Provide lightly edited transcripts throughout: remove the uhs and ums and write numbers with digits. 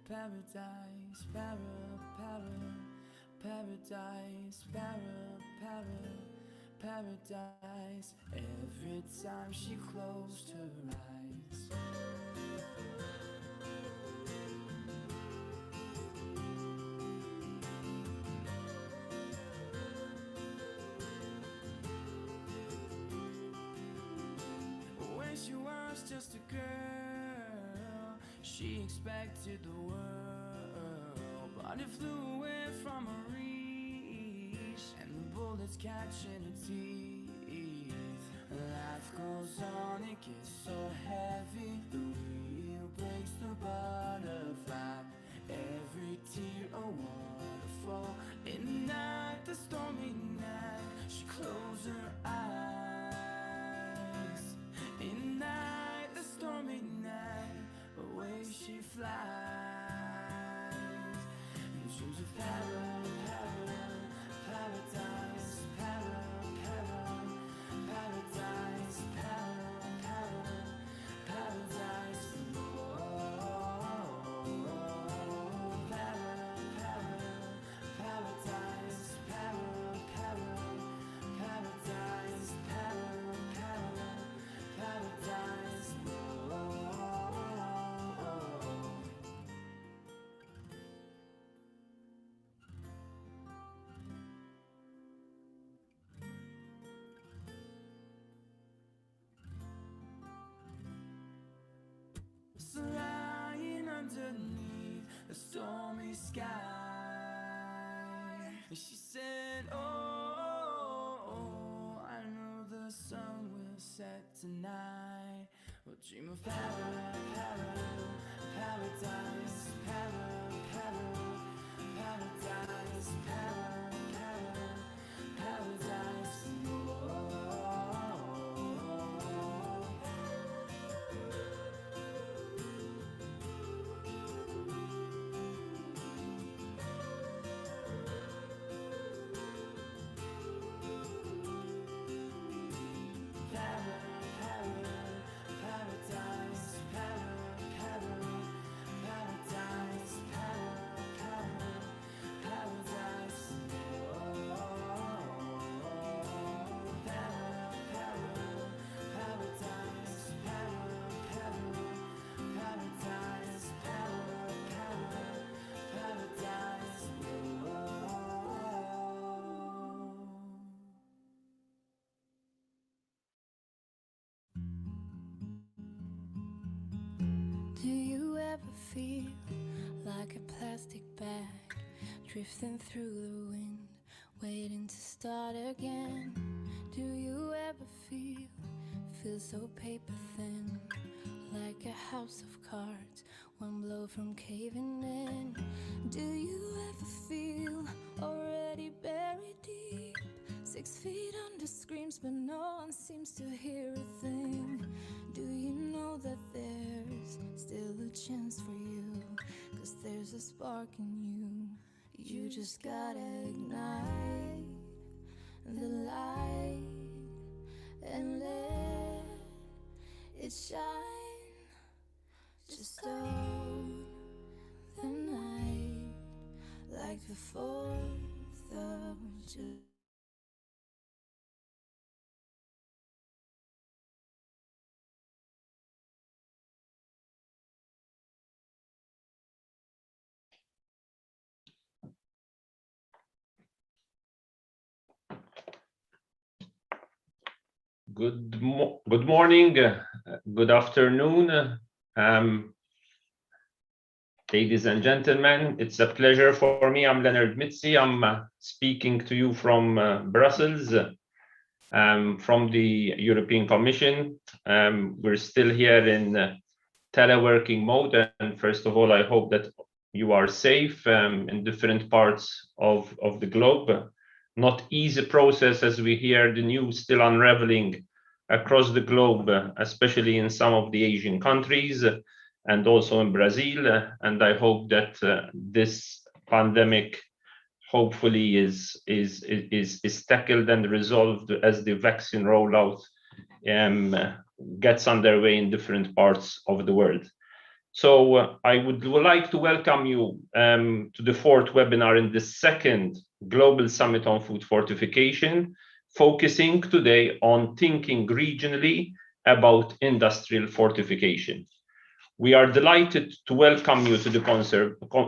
paradise, paradise. Every time she closed her eyes. When she was just a girl, she expected the world, but it flew away from her reach, and the bullets catching her teeth. Life goes on, it gets so heavy, the wheel breaks the butterfly. Every tear a waterfall. In the night, the stormy night, she closed her eyes. In the night, the stormy night, away she flies. And dreams of paradise, paradise, paradise. Lying underneath a stormy sky, she said, oh, I know the sun will set tonight. We'll dream of paradise, paradise, paradise. Do you ever feel like a plastic bag drifting through the wind, waiting to start again? Do you ever feel so paper thin, like a house of cards, one blow from caving in? Do you ever feel already buried deep, 6 feet under screams, but no one seems to hear a thing? Do you know that there's still a chance for you, 'cause there's a spark in you? You just gotta ignite the light and let it shine. Just hold the night like the 4th of July. Good morning, good afternoon, ladies and gentlemen. It's a pleasure for me. I'm Leonard Mitzi. I'm speaking to you from Brussels, from the European Commission. We're still here in teleworking mode, and first of all, I hope that you are safe in different parts of the globe. Not easy process, as we hear the news still unraveling across the globe, especially in some of the Asian countries and also in Brazil. And I hope that this pandemic hopefully is tackled and resolved as the vaccine rollout gets underway in different parts of the world. So I would like to welcome you to the fourth webinar in the second Global Summit on Food Fortification, focusing today on thinking regionally about industrial fortification. We are delighted to welcome you to the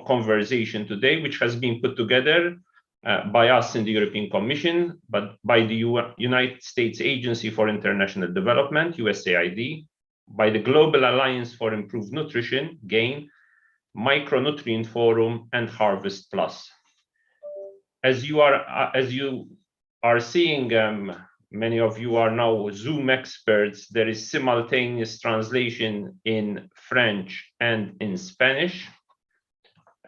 conversation today, which has been put together by us in the European Commission, but by the United States Agency for International Development, USAID, by the Global Alliance for Improved Nutrition, GAIN, Micronutrient Forum, and Harvest Plus. As you are seeing, many of you are now Zoom experts. There is simultaneous translation in French and in Spanish.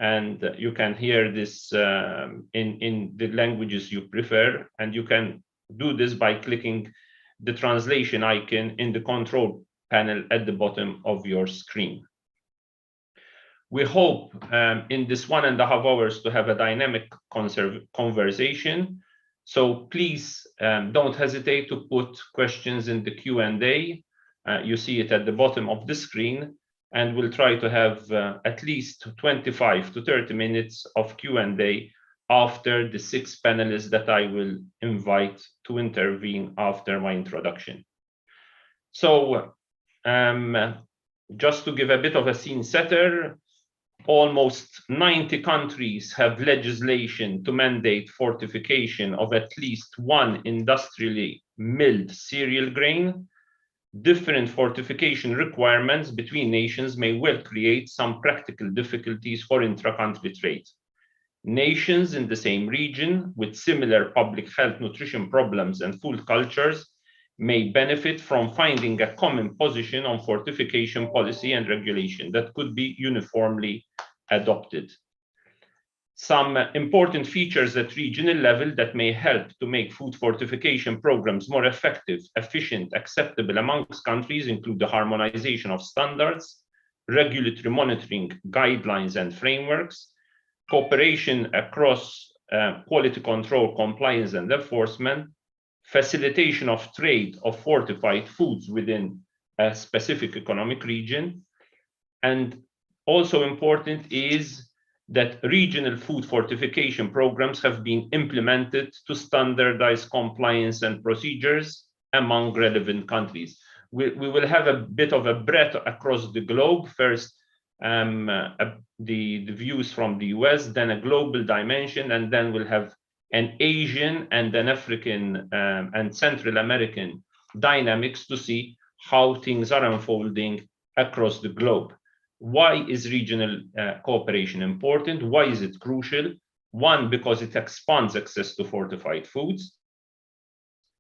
And you can hear this in the languages you prefer. And you can do this by clicking the translation icon in the control panel at the bottom of your screen. We hope in this 1.5 hours to have a dynamic conversation. So please don't hesitate to put questions in the Q&A. You see it at the bottom of the screen, and we'll try to have at least 25 to 30 minutes of Q&A after the 6 panelists that I will invite to intervene after my introduction. So just to give a bit of a scene setter, almost 90 countries have legislation to mandate fortification of at least one industrially milled cereal grain. Different fortification requirements between nations may well create some practical difficulties for intra-country trade. Nations in the same region with similar public health nutrition problems and food cultures may benefit from finding a common position on fortification policy and regulation that could be uniformly adopted. Some important features at regional level that may help to make food fortification programs more effective, efficient, acceptable amongst countries include the harmonization of standards, regulatory monitoring guidelines and frameworks, cooperation across quality control, compliance and enforcement, facilitation of trade of fortified foods within a specific economic region. And also important is that regional food fortification programs have been implemented to standardize compliance and procedures among relevant countries. We will have a bit of a breadth across the globe. First, the views from the US, then a global dimension, and then we'll have an Asian and an African and Central American dynamics to see how things are unfolding across the globe. Why is regional cooperation important? Why is it crucial? One, because it expands access to fortified foods.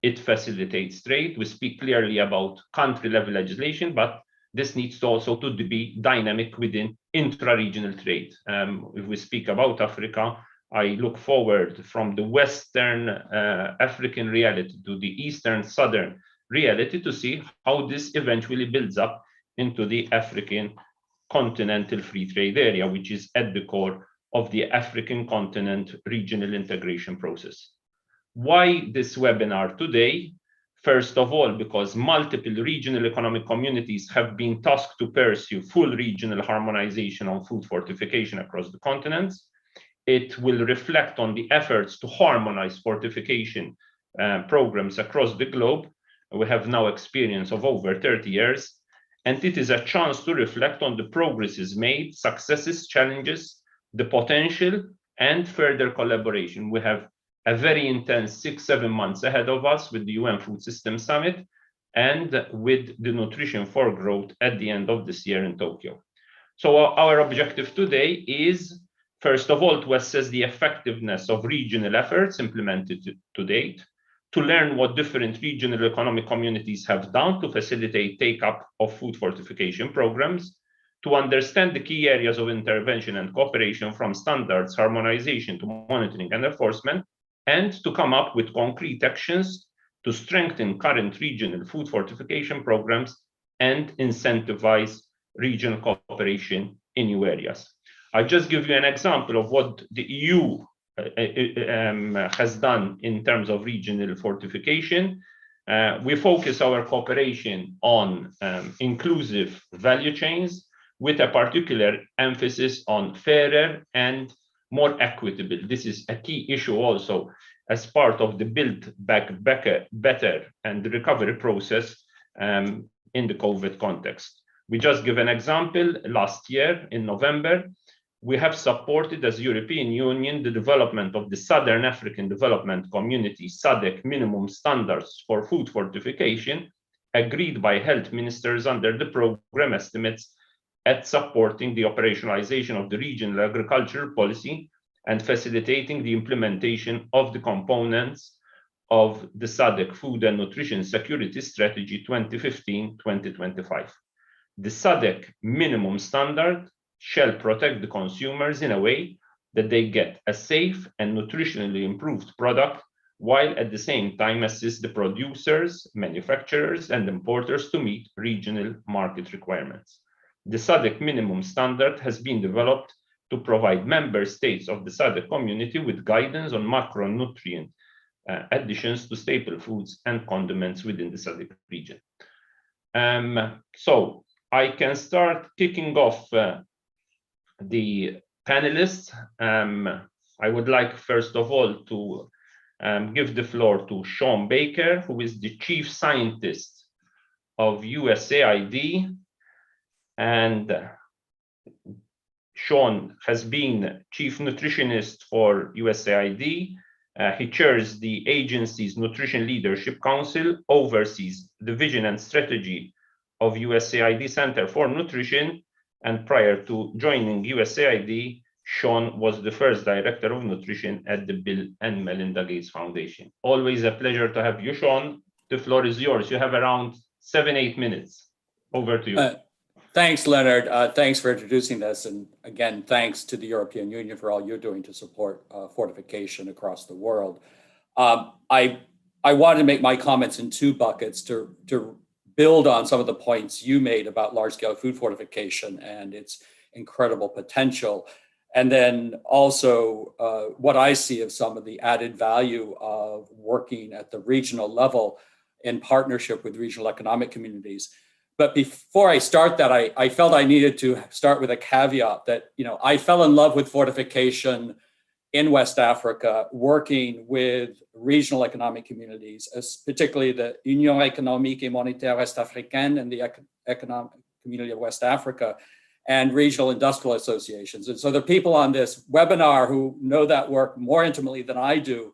It facilitates trade. We speak clearly about country-level legislation, but this needs to also to be dynamic within intra-regional trade. If we speak about Africa, I look forward from the Western African reality to the Eastern Southern reality to see how this eventually builds up into the African continental free trade area, which is at the core of the African continent regional integration process. Why this webinar today? First of all, because multiple regional economic communities have been tasked to pursue full regional harmonization on food fortification across the continents. It will reflect on the efforts to harmonize fortification programs across the globe. We have now experience of over 30 years, and it is a chance to reflect on the progresses made, successes, challenges, the potential, and further collaboration. We have a very intense 6-7 months ahead of us with the UN Food Systems Summit and with the Nutrition for Growth at the end of this year in Tokyo. So our objective today is, first of all, to assess the effectiveness of regional efforts implemented to date, to learn what different regional economic communities have done to facilitate take-up of food fortification programs, to understand the key areas of intervention and cooperation from standards, harmonization to monitoring and enforcement, and to come up with concrete actions to strengthen current regional food fortification programs and incentivize regional cooperation in new areas. I'll just give you an example of what the EU has done in terms of regional fortification. We focus our cooperation on inclusive value chains. with a particular emphasis on fairer and more equitable. This is a key issue also as part of the Build Back Better and the recovery process in the COVID context. We just give an example. Last year in November, we have supported as European Union the development of the Southern African Development Community SADC minimum standards for food fortification agreed by health ministers under the program estimates at supporting the operationalization of the regional agricultural policy and facilitating the implementation of the components of the SADC Food and Nutrition Security Strategy 2015-2025. The SADC minimum standard shall protect the consumers in a way that they get a safe and nutritionally improved product, while at the same time assist the producers, manufacturers, and importers to meet regional market requirements. The SADC minimum standard has been developed to provide member states of the SADC community with guidance on macronutrient additions to staple foods and condiments within the SADC region. So I can start kicking off the panelists. I would like, first of all, to give the floor to Sean Baker, who is the Chief Scientist of USAID. And Sean has been Chief Nutritionist for USAID. He chairs the agency's Nutrition Leadership Council, oversees the vision and strategy of USAID Center for Nutrition, and prior to joining USAID, Sean was the first Director of Nutrition at the Bill and Melinda Gates Foundation. Always a pleasure to have you, Sean. The floor is yours. You have around 7-8 minutes. Over to you. Thanks, Leonard. Thanks for introducing this. And again, thanks to the European Union for all you're doing to support fortification across the world. I wanted to make my comments in two buckets to build on some of the points you made about large-scale food fortification and its incredible potential. And then also what I see of some of the added value of working at the regional level in partnership with regional economic communities. But before I start that, I felt I needed to start with a caveat that, I fell in love with fortification in West Africa, working with regional economic communities, particularly the Union économique et monétaire Est-Africaine and the Economic Community of West Africa, and regional industrial associations. And so the people on this webinar who know that work more intimately than I do,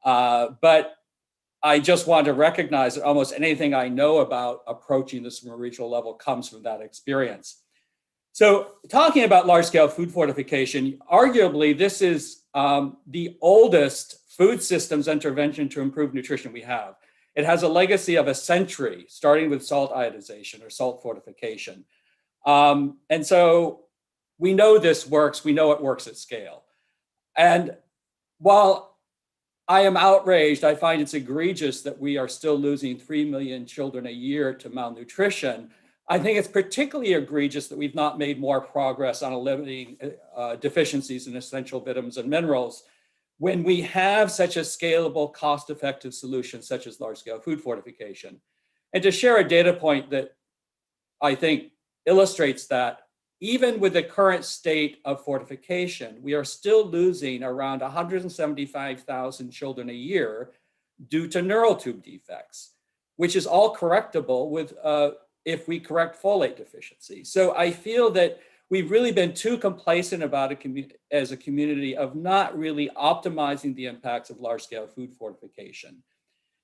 but I just want to recognize that almost anything I know about approaching this from a regional level comes from that experience. So talking about large-scale food fortification, arguably this is the oldest food systems intervention to improve nutrition we have. It has a legacy of a century, starting with salt iodization or salt fortification. And so we know this works, we know it works at scale. And while I am outraged, I find it's egregious that we are still losing 3 million children a year to malnutrition, I think it's particularly egregious that we've not made more progress on eliminating deficiencies in essential vitamins and minerals when we have such a scalable, cost-effective solution such as large-scale food fortification. And to share a data point that I think illustrates that, even with the current state of fortification, we are still losing around 175,000 children a year due to neural tube defects, which is all correctable with if we correct folate deficiency. So I feel that we've really been too complacent about it as a community of not really optimizing the impacts of large-scale food fortification.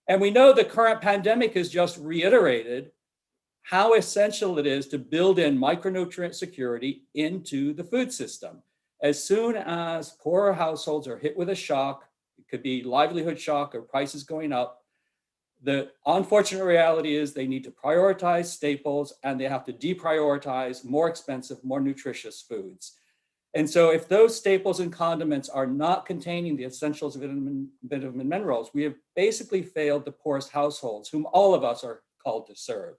And we know the current pandemic has just reiterated how essential it is to build in micronutrient security into the food system. As soon as poorer households are hit with a shock, it could be livelihood shock or prices going up, the unfortunate reality is they need to prioritize staples and they have to deprioritize more expensive, more nutritious foods. And so if those staples and condiments are not containing the essentials of vitamin minerals, we have basically failed the poorest households, whom all of us are called to serve.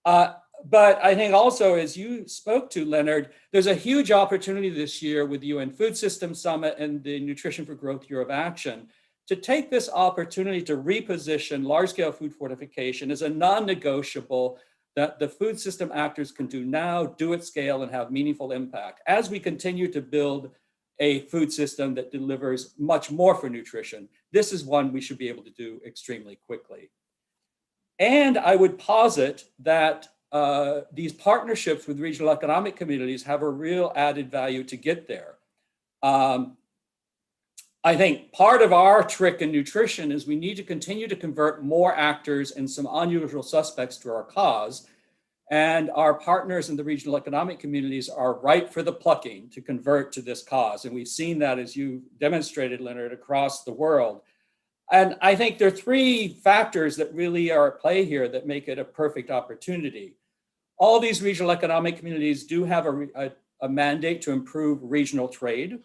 But I think also, as you spoke to, Leonard, there's a huge opportunity this year with the UN Food Systems Summit and the Nutrition for Growth Year of Action to take this opportunity to reposition large-scale food fortification as a non-negotiable that the food system actors can do now, do at scale, and have meaningful impact as we continue to build a food system that delivers much more for nutrition. This is one we should be able to do extremely quickly. And I would posit that these partnerships with regional economic communities have a real added value to get there. I think part of our trick in nutrition is we need to continue to convert more actors and some unusual suspects to our cause. And our partners in the regional economic communities are ripe for the plucking to convert to this cause. And we've seen that, as you demonstrated, Leonard, across the world. And I think there are three factors that really are at play here that make it a perfect opportunity. All these regional economic communities do have a mandate to improve regional trade.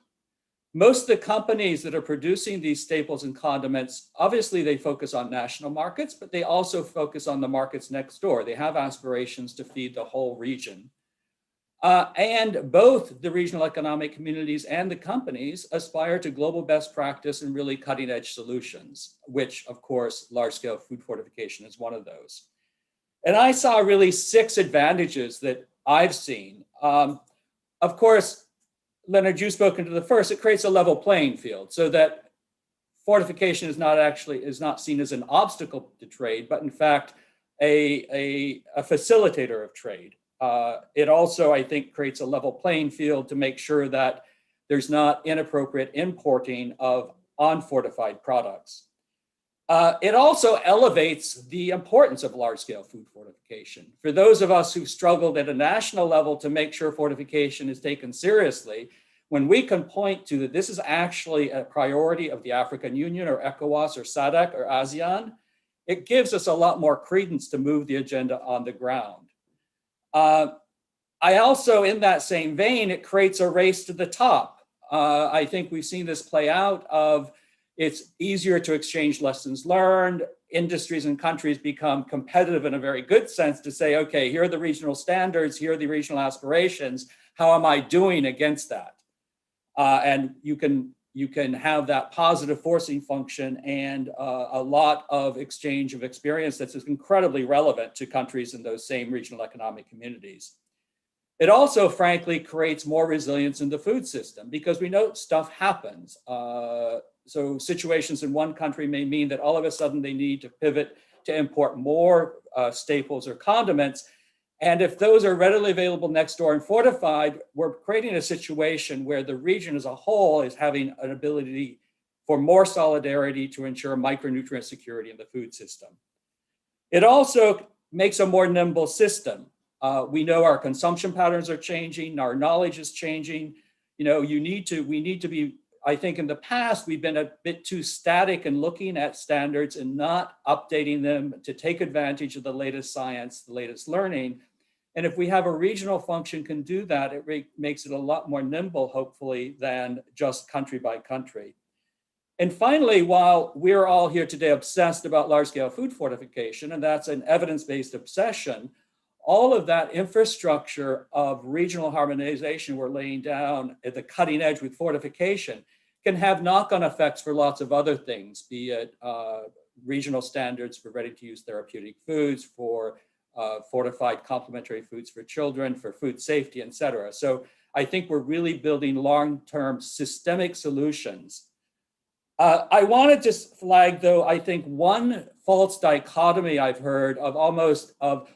Most of the companies that are producing these staples and condiments, obviously they focus on national markets, but they also focus on the markets next door. They have aspirations to feed the whole region. And both the regional economic communities and the companies aspire to global best practice and really cutting edge solutions, which of course, large scale food fortification is one of those. And I saw really 6 advantages that I've seen. Of course, Leonard, you've spoken to the first. It creates a level playing field so that fortification is not seen as an obstacle to trade, but in fact, a facilitator of trade. It also, I think, creates a level playing field to make sure that there's not inappropriate importing of unfortified products. It also elevates the importance of large-scale food fortification. For those of us who've struggled at a national level to make sure fortification is taken seriously, when we can point to that this is actually a priority of the African Union or ECOWAS or SADC or ASEAN, it gives us a lot more credence to move the agenda on the ground. I also, in that same vein, it creates a race to the top. I think we've seen this play out of it's easier to exchange lessons learned. Industries and countries become competitive in a very good sense to say, okay, here are the regional standards, here are the regional aspirations. How am I doing against that? And you can have that positive forcing function and a lot of exchange of experience that's incredibly relevant to countries in those same regional economic communities. It also, frankly, creates more resilience in the food system because we know stuff happens. So situations in one country may mean that all of a sudden they need to pivot to import more staples or condiments. And if those are readily available next door and fortified, we're creating a situation where the region as a whole is having an ability for more solidarity to ensure micronutrient security in the food system. It also makes a more nimble system. We know our consumption patterns are changing, our knowledge is changing. You know, we need to be, I think in the past, we've been a bit too static in looking at standards and not updating them to take advantage of the latest science, the latest learning. And if we have a regional function can do that, it makes it a lot more nimble, hopefully, than just country by country. And finally, while we're all here today obsessed about large-scale food fortification, and that's an evidence-based obsession, all of that infrastructure of regional harmonization we're laying down at the cutting edge with fortification can have knock-on effects for lots of other things, be it regional standards for ready-to-use therapeutic foods, for fortified complementary foods for children, for food safety, et cetera. So I think we're really building long-term systemic solutions. I wanted to flag, though, I think one false dichotomy I've heard of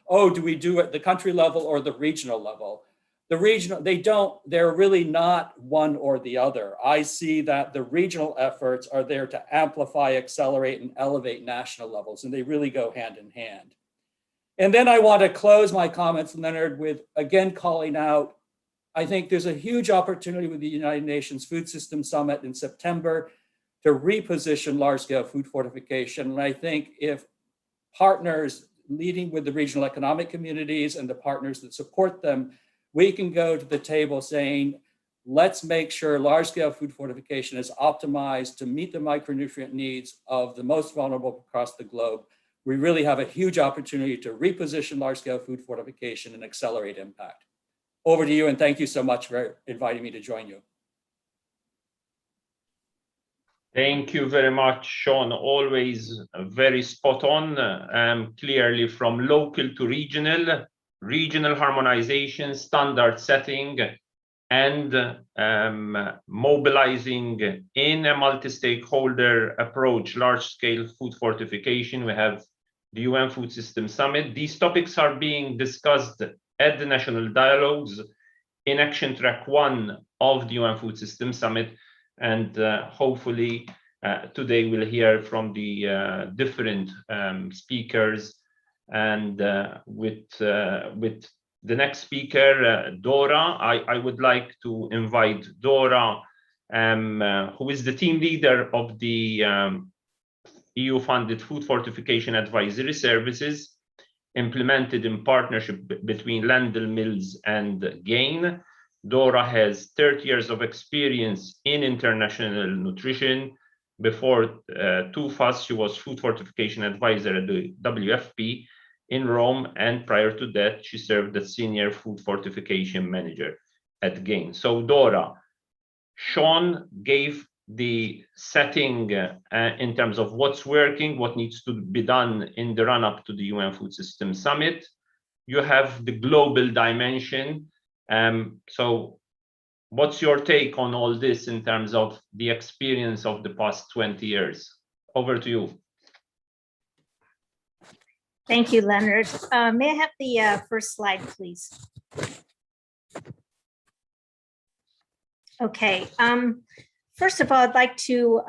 oh, do we do it at the country level or the regional level? The regional, they're really not one or the other. I see that the regional efforts are there to amplify, accelerate, and elevate national levels, and they really go hand in hand. And then I want to close my comments, Leonard, with again calling out, I think there's a huge opportunity with the United Nations Food System Summit in September to reposition large-scale food fortification. And I think if partners leading with the regional economic communities and the partners that support them, we can go to the table saying, let's make sure large-scale food fortification is optimized to meet the micronutrient needs of the most vulnerable across the globe. We really have a huge opportunity to reposition large-scale food fortification and accelerate impact. Over to you, and thank you so much for inviting me to join you. Thank you very much, Sean. Always very spot on, clearly from local to regional harmonization, standard setting, and mobilizing in a multi-stakeholder approach, large-scale food fortification. We have the UN Food System Summit. These topics are being discussed at the national dialogues in Action Track 1 of the UN Food System Summit. And hopefully today we'll hear from the different speakers. And with the next speaker, Dora, I would like to invite Dora, who is the team leader of the EU-funded Food Fortification Advisory Services, implemented in partnership between Landell Mills and Gain. Dora has 30 years of experience in international nutrition. Before TUFAS, she was Food Fortification Advisor at the WFP in Rome, and prior to that, she served as Senior Food Fortification Manager at Gain. So Dora, Sean gave the setting in terms of what's working, what needs to be done in the run-up to the UN Food System Summit. You have the global dimension. So what's your take on all this in terms of the experience of the past 20 years? Over to you. Thank you, Leonard. May I have the first slide, please? Okay. First of all, I'd like to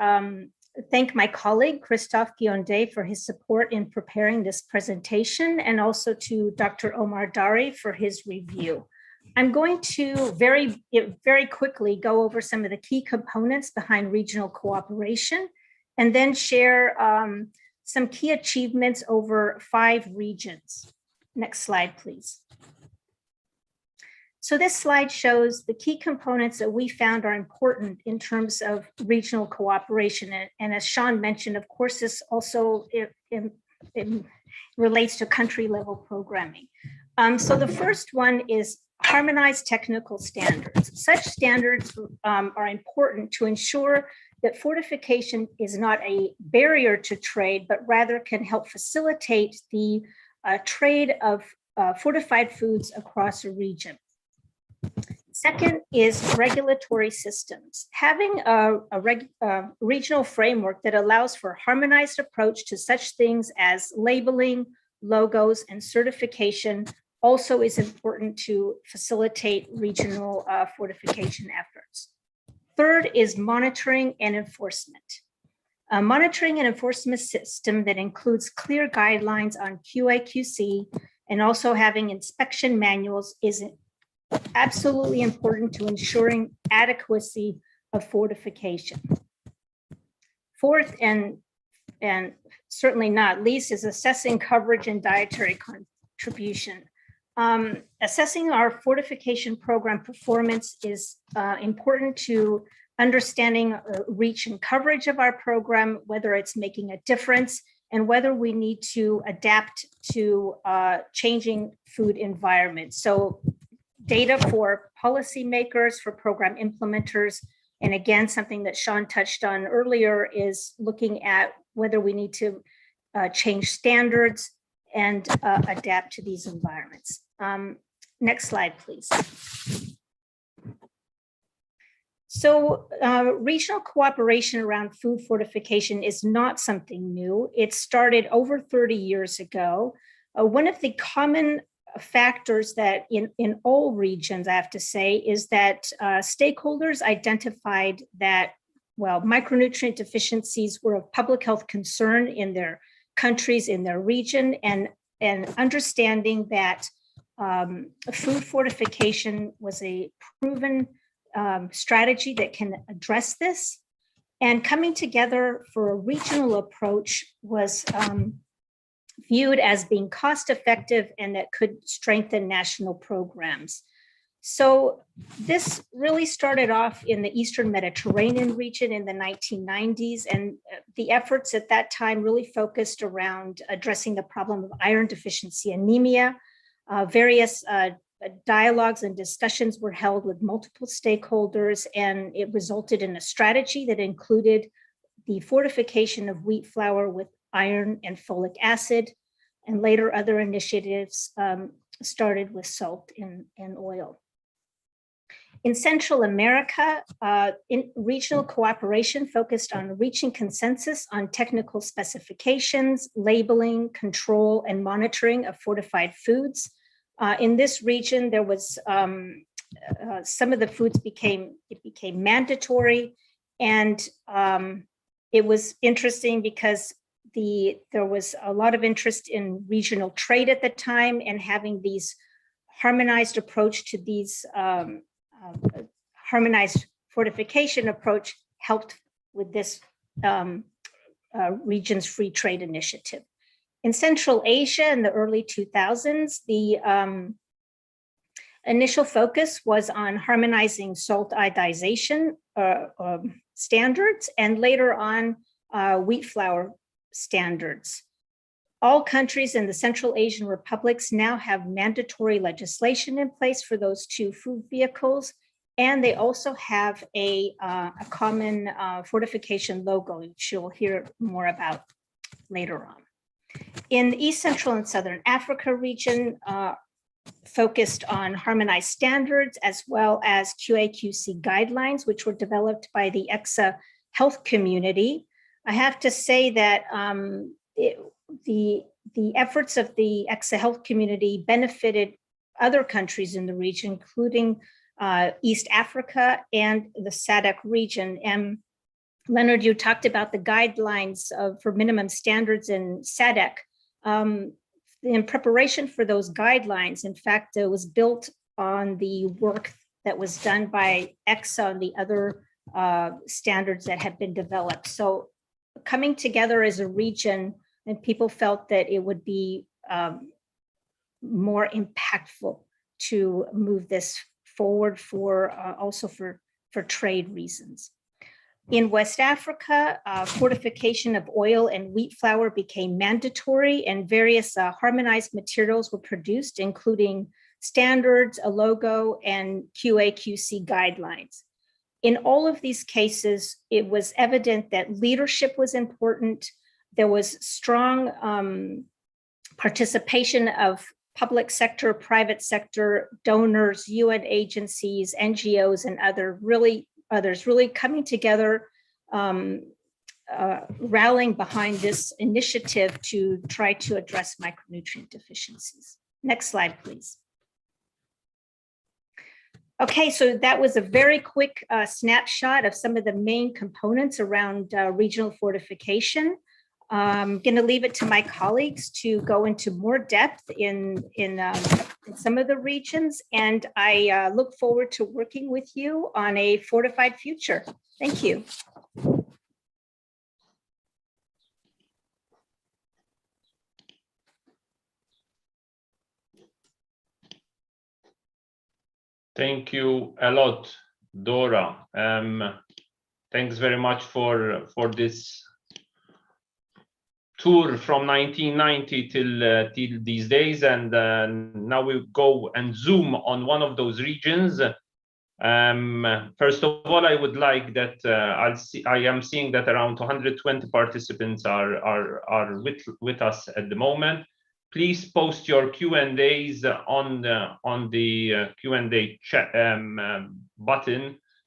thank my colleague, Christophe Guiondet, for his support in preparing this presentation, and also to Dr. Omar Dari for his review. I'm going to very quickly go over some of the key components behind regional cooperation, and then share some key achievements over 5 regions. Next slide, please. So this slide shows the key components that we found are important in terms of regional cooperation. And as Sean mentioned, of course, this also it relates to country level programming. So the first one is harmonized technical standards. Such standards are important to ensure that fortification is not a barrier to trade, but rather can help facilitate the trade of fortified foods across a region. Second is regulatory systems. Having a regional framework that allows for harmonized approach to such things as labeling, logos, and certification also is important to facilitate regional fortification efforts. Third is monitoring and enforcement. A monitoring and enforcement system that includes clear guidelines on QA/QC and also having inspection manuals is absolutely important to ensuring adequacy of fortification. Fourth, and certainly not least, is assessing coverage and dietary contribution. Assessing our fortification program performance is important to understanding reach and coverage of our program, whether it's making a difference, and whether we need to adapt to changing food environments. So data for policymakers, for program implementers, and again, something that Sean touched on earlier is looking at whether we need to change standards and adapt to these environments. Next slide, please. So regional cooperation around food fortification is not something new. It started over 30 years ago. One of the common factors that in all regions, I have to say, is that stakeholders identified that, well, micronutrient deficiencies were of public health concern in their countries, in their region, and understanding that food fortification was a proven strategy that can address this. And coming together for a regional approach was viewed as being cost effective and that could strengthen national programs. So this really started off in the Eastern Mediterranean region in the 1990s, and the efforts at that time really focused around addressing the problem of iron deficiency anemia. Various dialogues and discussions were held with multiple stakeholders, and it resulted in a strategy that included the fortification of wheat flour with iron and folic acid, and later other initiatives started with salt and oil. In Central America, regional cooperation focused on reaching consensus on technical specifications, labeling, control, and monitoring of fortified foods. In this region, there was some of the foods became mandatory, and it was interesting because there was a lot of interest in regional trade at the time, and having these harmonized approach to these harmonized fortification approach helped with this region's free trade initiative. In Central Asia in the early 2000s, the initial focus was on harmonizing salt iodization standards, and later on wheat flour standards. All countries in the Central Asian republics now have mandatory legislation in place for those two food vehicles, and they also have a common fortification logo, which you'll hear more about later on. In the East Central and Southern Africa region, focused on harmonized standards as well as QA/QC guidelines, which were developed by the EXA health community. I have to say that the efforts of the EXA health community benefited other countries in the region, including East Africa and the SADC region. And Leonard, you talked about the guidelines for minimum standards in SADC. In preparation for those guidelines, in fact, it was built on the work that was done by EXA and the other standards that had been developed. So coming together as a region, and people felt that it would be more impactful to move this forward for also for trade reasons. In West Africa, fortification of oil and wheat flour became mandatory, and various harmonized materials were produced, including standards, a logo, and QA/QC guidelines. In all of these cases, it was evident that leadership was important. There was strong participation of public sector, private sector, donors, UN agencies, NGOs, and others really coming together, rallying behind this initiative to try to address micronutrient deficiencies. Next slide, please. Okay, so that was a very quick snapshot of some of the main components around regional fortification. I'm going to leave it to my colleagues to go into more depth in some of the regions, and I look forward to working with you on a fortified future. Thank you. Thank you a lot, Dora. Thanks very much for this tour from 1990 till these days, and now we go and zoom on one of those regions. First of all, I would like that I am seeing that around 220 participants are with us at the moment. Please post your Q&As on the Q&A chat button.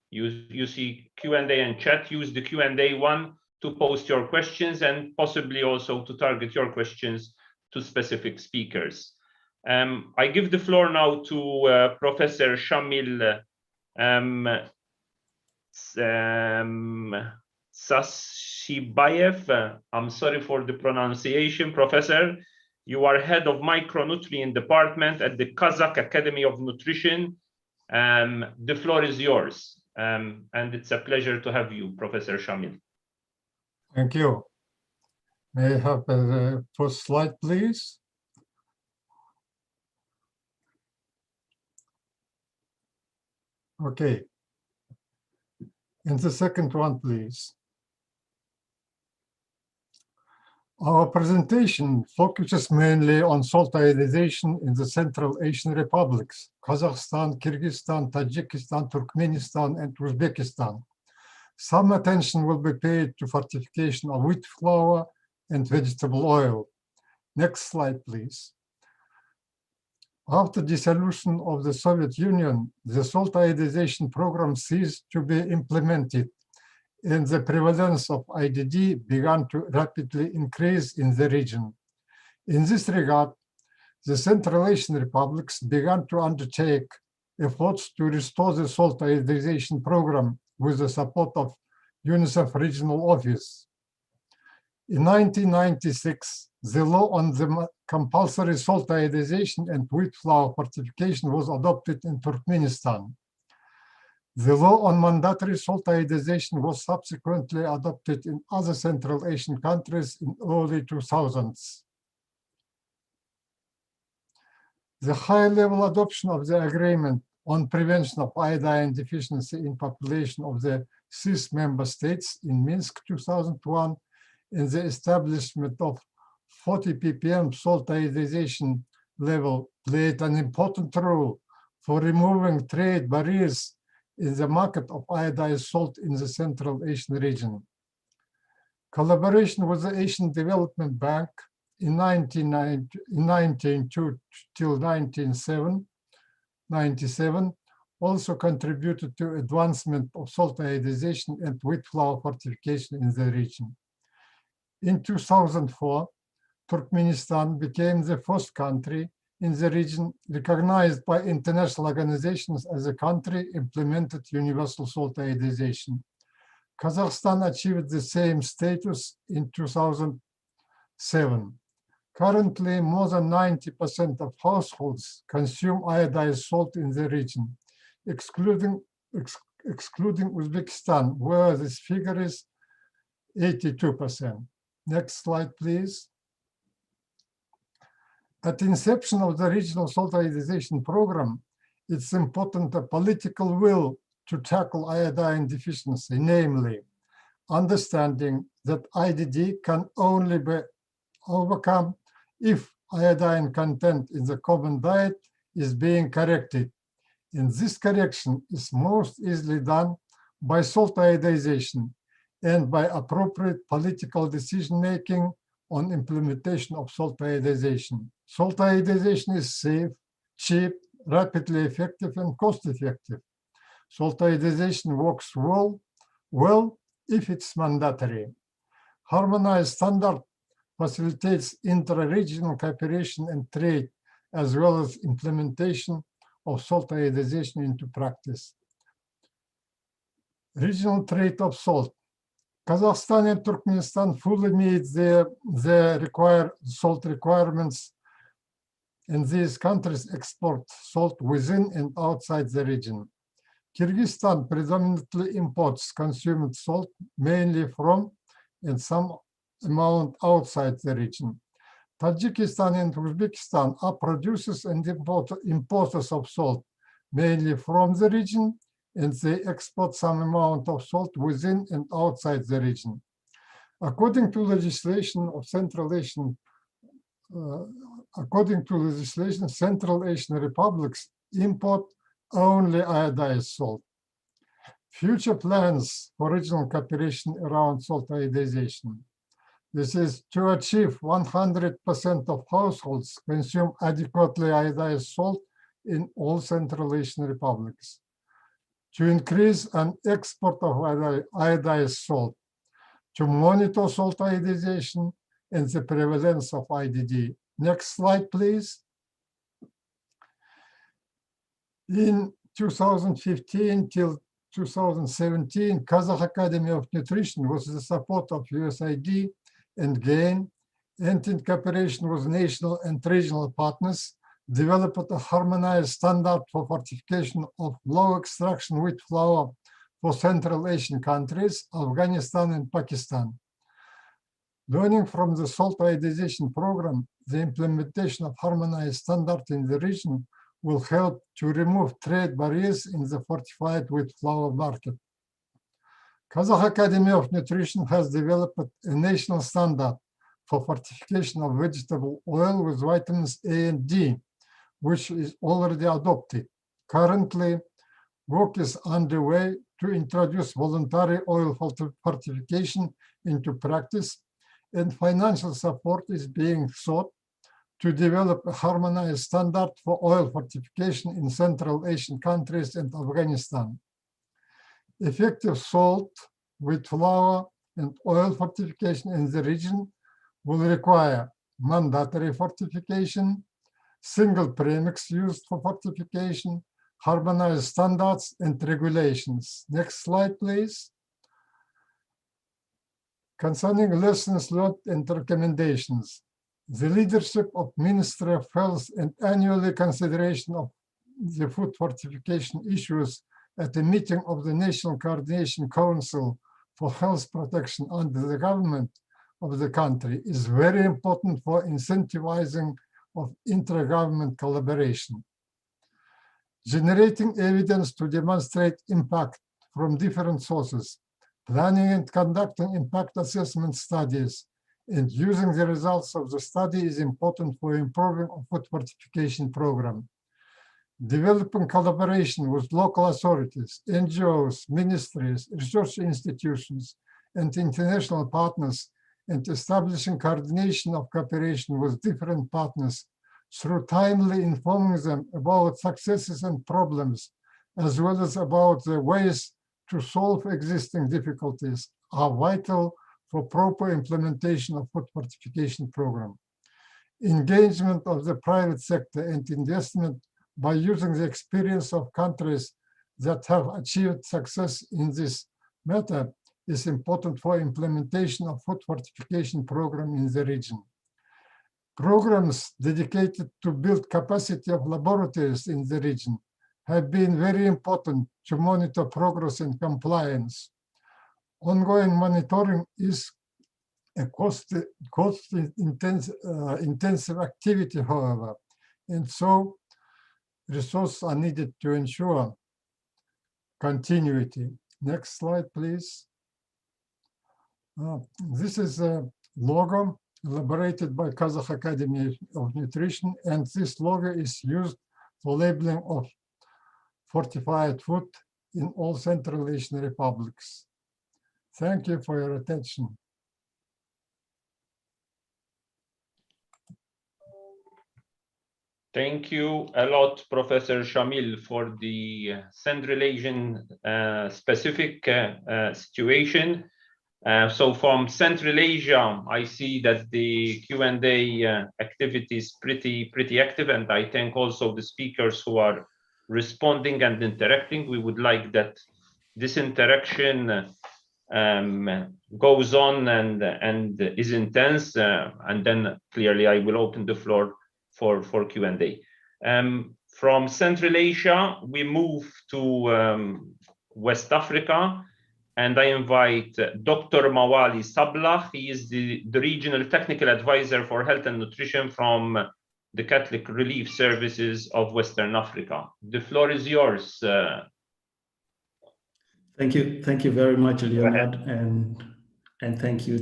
You see Q&A and chat. Use the Q&A one to post your questions, and possibly also to target your questions to specific speakers. I give the floor now to Professor Shamil Sashibayev. I'm sorry for the pronunciation, Professor. You are head of micronutrient department at the Kazakh Academy of Nutrition. The floor is yours, and it's a pleasure to have you, Professor Shamil. Thank you. May I have the first slide, please? Okay. And the second one, please. Our presentation focuses mainly on salt iodization in the Central Asian republics, Kazakhstan, Kyrgyzstan, Tajikistan, Turkmenistan, and Uzbekistan. some attention will be paid to fortification of wheat flour and vegetable oil. Next slide, please. After dissolution of the Soviet Union, the salt iodization program ceased to be implemented, and the prevalence of IDD began to rapidly increase in the region. In this regard, the Central Asian republics began to undertake efforts to restore the salt iodization program with the support of UNICEF Regional Office. In 1996, the law on the compulsory salt iodization and wheat flour fortification was adopted in Turkmenistan. The law on mandatory salt iodization was subsequently adopted in other Central Asian countries in early 2000s. The high-level adoption of the agreement on prevention of iodine deficiency in population of the CIS member states in Minsk 2001 and the establishment of 40 ppm salt iodization level played an important role for removing trade barriers in the market of iodized salt in the Central Asian region. Collaboration with the Asian Development Bank in 1992 till 1997 also contributed to advancement of salt iodization and wheat flour fortification in the region. In 2004, Turkmenistan became the first country in the region recognized by international organizations as a country implemented universal salt iodization. Kazakhstan achieved the same status in 2007. Currently, more than 90% of households consume iodized salt in the region, excluding Uzbekistan, where this figure is 82%. Next slide, please. At the inception of the regional salt iodization program, it's important a political will to tackle iodine deficiency, namely understanding that IDD can only be overcome if iodine content in the common diet is being corrected. And this correction is most easily done by salt iodization and by appropriate political decision-making on implementation of salt iodization. Salt iodization is safe, cheap, rapidly effective, and cost-effective. Salt iodization works well if it's mandatory. Harmonized standard facilitates intra-regional cooperation and trade, as well as implementation of salt iodization into practice. Regional trade of salt. Kazakhstan and Turkmenistan fully meet the required salt requirements, and these countries export salt within and outside the region. Kyrgyzstan predominantly imports consumed salt, mainly from and some amount outside the region. Tajikistan and Uzbekistan are producers and importers of salt, mainly from the region, and they export some amount of salt within and outside the region. According to legislation of Central Asian republics import only iodized salt. Future plans for regional cooperation around salt iodization. This is to achieve 100% of households consume adequately iodized salt in all Central Asian republics. To increase an export of iodized salt, to monitor salt iodization and the prevalence of IDD. Next slide, please. In 2015 till 2017, Kazakh Academy of Nutrition, with the support of USAID and GAIN, and in cooperation with national and regional partners, developed a harmonized standard for fortification of low extraction wheat flour for Central Asian countries, Afghanistan and Pakistan. Learning from the salt iodization program, the implementation of harmonized standard in the region will help to remove trade barriers in the fortified wheat flour market. Kazakh Academy of Nutrition has developed a national standard for fortification of vegetable oil with vitamins A and D, which is already adopted. Currently, work is underway to introduce voluntary oil fortification into practice, and financial support is being sought to develop a harmonized standard for oil fortification in Central Asian countries and Afghanistan. Effective salt with flour and oil fortification in the region will require mandatory fortification, single premix used for fortification, harmonized standards and regulations. Next slide, please. Concerning lessons learned and recommendations, the leadership of Ministry of Health and annually consideration of the food fortification issues at a meeting of the National Coordination Council for Health Protection under the government of the country is very important for incentivizing of intra-government collaboration. Generating evidence to demonstrate impact from different sources, planning and conducting impact assessment studies, and using the results of the study is important for improving a food fortification program. Developing collaboration with local authorities, NGOs, ministries, research institutions, and international partners, and establishing coordination of cooperation with different partners through timely informing them about successes and problems, as well as about the ways to solve existing difficulties, are vital for proper implementation of food fortification program. Engagement of the private sector and investment by using the experience of countries that have achieved success in this matter is important for implementation of food fortification program in the region. Programs dedicated to build capacity of laboratories in the region have been very important to monitor progress and compliance. Ongoing monitoring is a intensive activity, however, and so resources are needed to ensure continuity. Next slide, please. This is a logo elaborated by Kazakh Academy of Nutrition, and this logo is used for labeling of fortified food in all Central Asian republics. Thank you for your attention. Thank you a lot, Professor Shamil, for the Central Asian specific situation. So from Central Asia, I see that the Q&A activity is pretty active, and I thank also the speakers who are responding and interacting. We would like that this interaction goes on and is intense, and then clearly I will open the floor for Q&A. From Central Asia, we move to West Africa, and I invite Dr. Mawali Sablah. He is the Regional Technical Advisor for Health and Nutrition from the Catholic Relief Services of Western Africa. The floor is yours. Thank you very much, Leonard, and thank you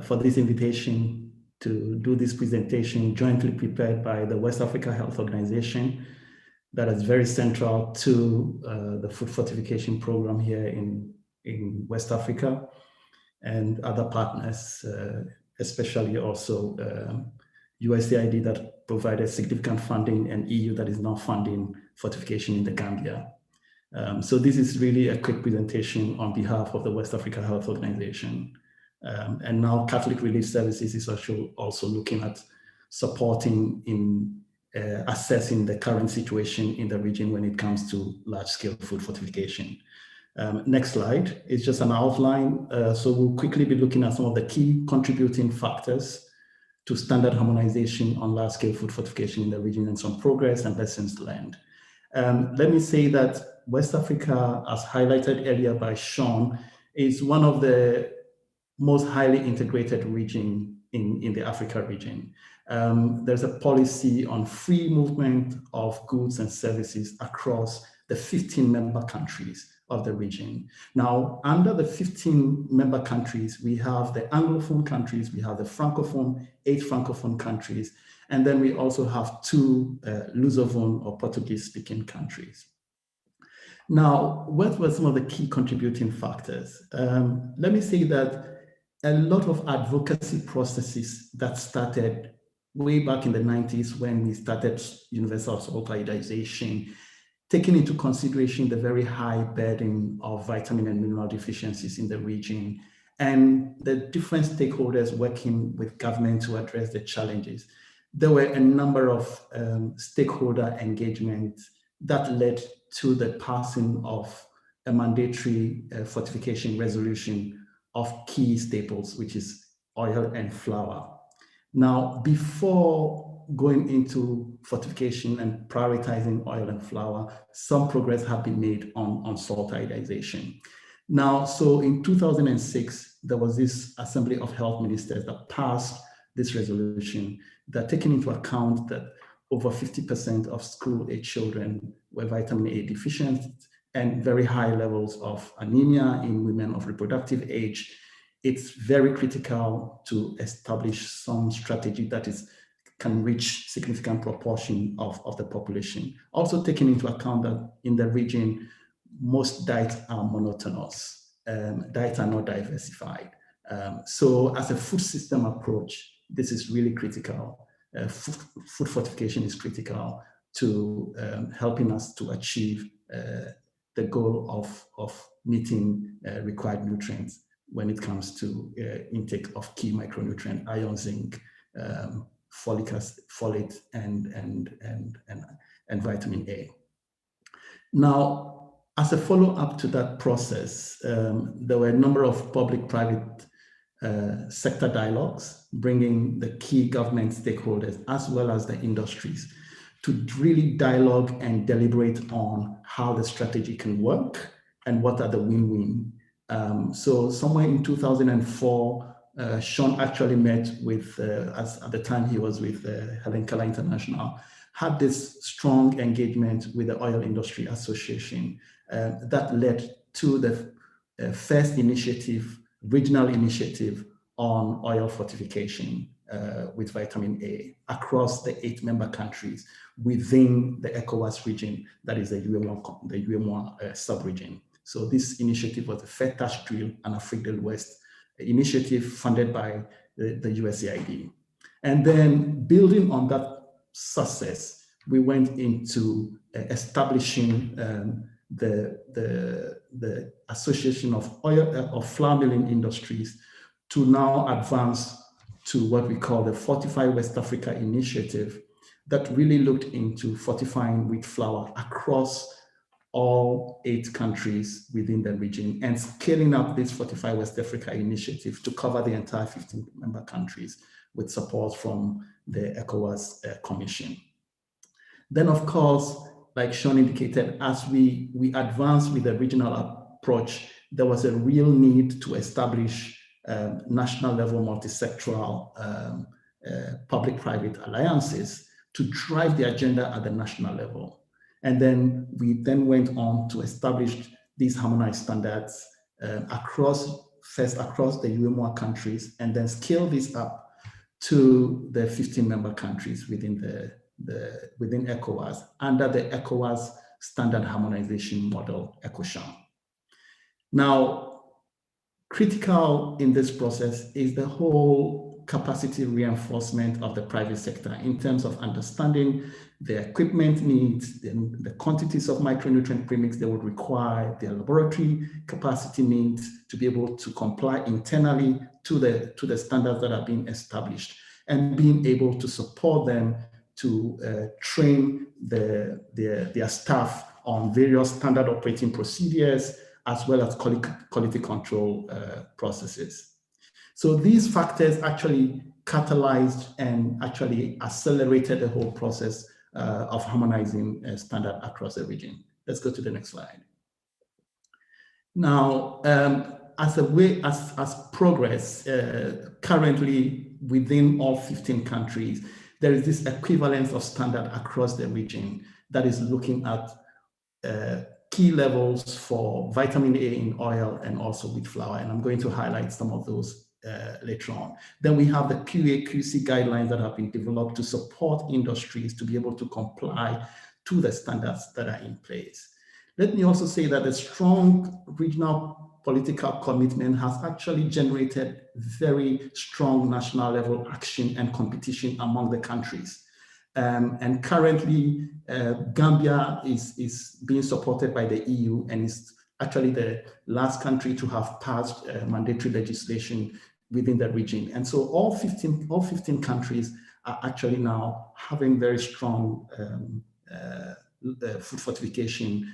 for this invitation to do this presentation jointly prepared by the West Africa Health Organization that is very central to the food fortification program here in West Africa, and other partners, especially also USAID that provided significant funding, and EU that is now funding fortification in the Gambia. So this is really a quick presentation on behalf of the West Africa Health Organization. And now Catholic Relief Services is also looking at supporting in assessing the current situation in the region when it comes to large-scale food fortification. Next slide is just an outline. So we'll quickly be looking at some of the key contributing factors to standard harmonization on large-scale food fortification in the region and some progress and lessons learned. Let me say that West Africa, as highlighted earlier by Sean, is one of the most highly integrated region in the Africa region. There's a policy on free movement of goods and services across the 15 member countries of the region. Now, under the 15 member countries, we have the Anglophone countries, we have the Francophone, 8 Francophone countries, and then we also have 2 Lusophone or Portuguese-speaking countries. Now, what were some of the key contributing factors? Let me say that a lot of advocacy processes that started way back in the 90s when we started universal solidarization, taking into consideration the very high burden of vitamin and mineral deficiencies in the region and the different stakeholders working with government to address the challenges. There were a number of stakeholder engagements that led to the passing of a mandatory fortification resolution of key staples, which is oil and flour. Now, before going into fortification and prioritizing oil and flour, some progress had been made on saltization. Now, so in 2006, there was this Assembly of Health Ministers that passed this resolution that taking into account that over 50% of school-age children were vitamin A deficient and very high levels of anemia in women of reproductive age. It's very critical to establish some strategy that can reach significant proportion of the population. Also taking into account that in the region, most diets are monotonous, diets are not diversified. So as a food system approach, this is really critical. Food fortification is critical to helping us to achieve the goal of meeting required nutrients when it comes to intake of key micronutrient, iron, zinc, folic acid, folate, and vitamin A. Now, as a follow-up to that process, there were a number of public-private sector dialogues, bringing the key government stakeholders as well as the industries to really dialogue and deliberate on how the strategy can work and what are the win-win. So somewhere in 2004, Sean actually met with, as at the time he was with Helen Keller International, had this strong engagement with the Oil Industry Association that led to the first initiative, regional initiative on oil fortification with vitamin A across the 8 member countries within the ECOWAS region, that is the UM1 sub-region. So this initiative was the FETASH Drill and Afrique de l'Ouest initiative funded by the USAID. And then building on that success, we went into establishing the Association of Flour Milling Industries to now advance to what we call the Fortify West Africa initiative that really looked into fortifying wheat flour across all 8 countries within the region and scaling up this Fortify West Africa initiative to cover the entire 15 member countries with support from the ECOWAS Commission. Then, of course, like Sean indicated, as we advanced with the regional approach, there was a real need to establish national level multi-sectoral public-private alliances to drive the agenda at the national level. And then we then went on to establish these harmonized standards across the UM1 countries, and then scale this up to the 15 member countries within within ECOWAS under the ECOWAS Standard Harmonization Model, ECOSHAM. Now, critical in this process is the whole capacity reinforcement of the private sector in terms of understanding the equipment needs, the quantities of micronutrient premix they would require, their laboratory capacity needs to be able to comply internally to the standards that are being established, and being able to support them to train their staff on various standard operating procedures, as well as quality control processes. So these factors actually catalyzed and actually accelerated the whole process of harmonizing standard across the region. Let's go to the next slide. Now, as progress currently within all 15 countries, there is this equivalence of standard across the region that is looking at key levels for vitamin A in oil and also wheat flour. And I'm going to highlight some of those later on. Then we have the QA/QC guidelines that have been developed to support industries to be able to comply to the standards that are in place. Let me also say that a strong regional political commitment has actually generated very strong national level action and competition among the countries. And currently, Gambia is being supported by the EU and is actually the last country to have passed mandatory legislation within the region. And so all 15 countries are actually now having very strong food fortification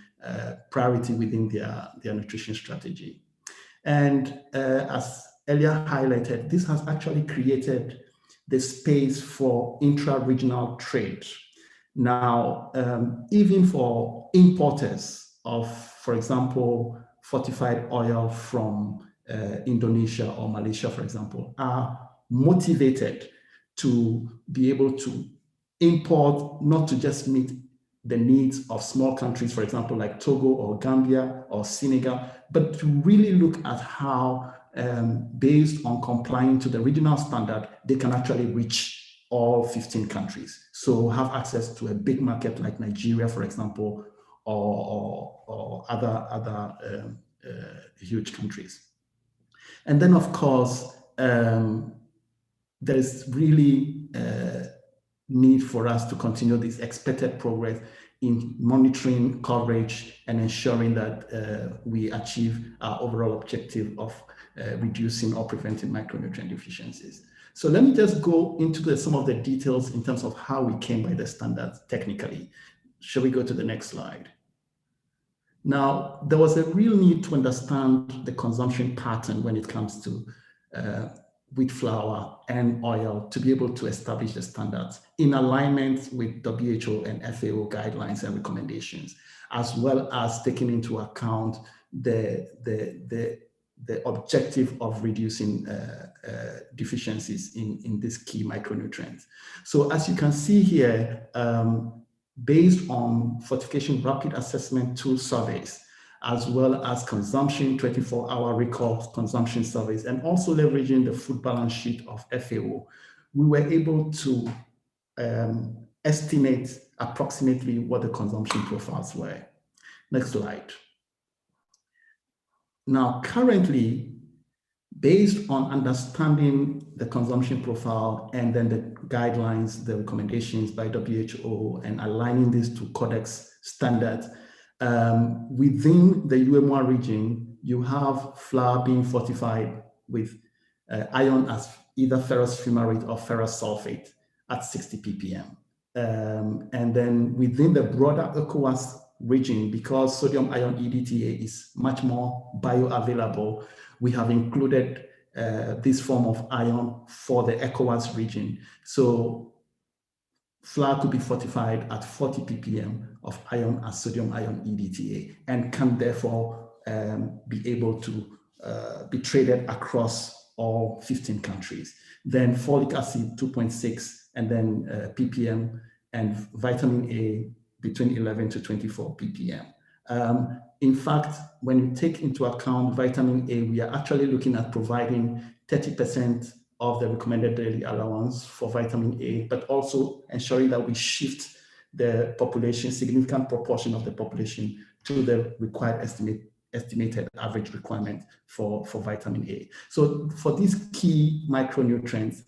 priority within their nutrition strategy. And as earlier highlighted, this has actually created the space for intra-regional trade. Now, even for importers of, for example, fortified oil from Indonesia or Malaysia, for example, are motivated to be able to import, not to just meet the needs of small countries, for example, like Togo or Gambia or Senegal, but to really look at how, based on complying to the regional standard, they can actually reach all 15 countries. So have access to a big market like Nigeria, for example, or other huge countries. And then, of course, there's really need for us to continue this expected progress in monitoring coverage and ensuring that we achieve our overall objective of reducing or preventing micronutrient deficiencies. So let me just go into some of the details in terms of how we came by the standards technically. Shall we go to the next slide? Now, there was a real need to understand the consumption pattern when it comes to wheat flour and oil to be able to establish the standards in alignment with WHO and FAO guidelines and recommendations, as well as taking into account the objective of reducing deficiencies in these key micronutrients. So as you can see here, based on Fortification Rapid Assessment Tool surveys, as well as consumption 24-hour recall consumption surveys, and also leveraging the food balance sheet of FAO, we were able to estimate approximately what the consumption profiles were. Next slide. Now, currently, based on understanding the consumption profile and then the guidelines, the recommendations by WHO, and aligning this to Codex standards, within the UMR region, you have flour being fortified with iron as either ferrous fumarate or ferrous sulfate at 60 ppm. And then within the broader ECOWAS region, because sodium ion EDTA is much more bioavailable, we have included this form of iron for the ECOWAS region. So flour could be fortified at 40 ppm of iron as sodium ion EDTA and can therefore be able to be traded across all 15 countries. Then folic acid 2.6 and then ppm, and vitamin A between 11 to 24 ppm. In fact, when you take into account vitamin A, we are actually looking at providing 30% of the recommended daily allowance for vitamin A, but also ensuring that we shift the population, significant proportion of the population, to the required estimated average requirement for vitamin A. So for these key micronutrients,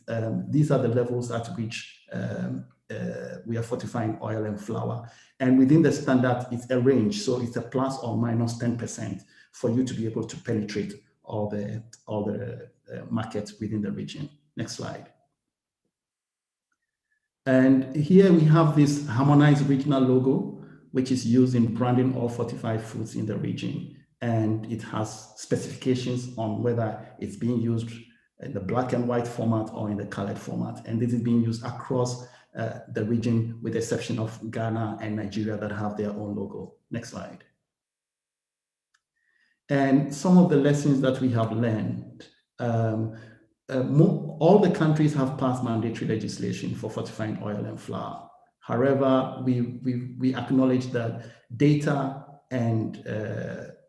these are the levels at which we are fortifying oil and flour. And within the standard, it's a range. So it's a plus or minus 10% for you to be able to penetrate all the markets within the region. Next slide. And here we have this harmonized regional logo, which is used in branding all fortified foods in the region. And it has specifications on whether it's being used in the black and white format or in the colored format. And this is being used across the region, with the exception of Ghana and Nigeria that have their own logo. Next slide. And some of the lessons that we have learned, all the countries have passed mandatory legislation for fortifying oil and flour. However, we acknowledge that data and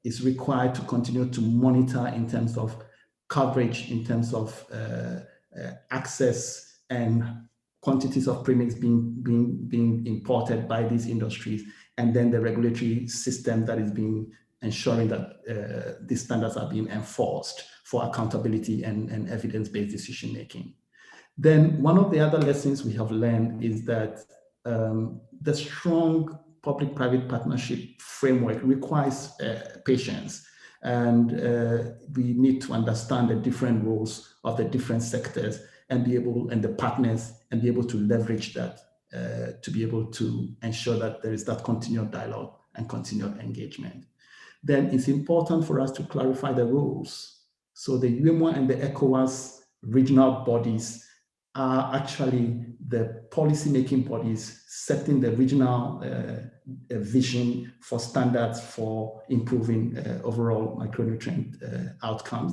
is required to continue to monitor in terms of coverage, in terms of access and quantities of premix being imported by these industries, and then the regulatory system that is being ensuring that these standards are being enforced for accountability and evidence-based decision-making. Then one of the other lessons we have learned is that the strong public-private partnership framework requires patience. And we need to understand the different roles of the different sectors and the partners, and be able to leverage that to be able to ensure that there is that continued dialogue and continued engagement. Then it's important for us to clarify the roles. So the UEMOA and the ECOWAS regional bodies are actually the policy-making bodies setting the regional vision for standards for improving overall micronutrient outcomes.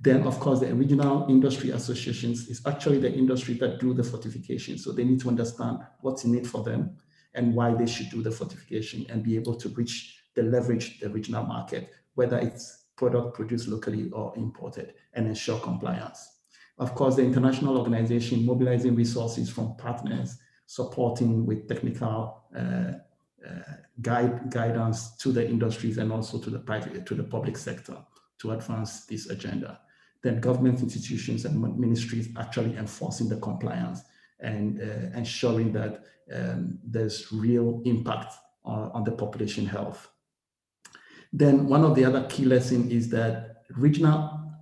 Then, of course, the regional industry associations is actually the industry that do the fortification. So they need to understand what's in it for them and why they should do the fortification and be able to leverage the regional market, whether it's product produced locally or imported, and ensure compliance. Of course, the international organization mobilizing resources from partners, supporting with technical guidance to the industries and also to the public sector to advance this agenda. Then government institutions and ministries actually enforcing the compliance and ensuring that there's real impact on the population health. Then one of the other key lessons is that regional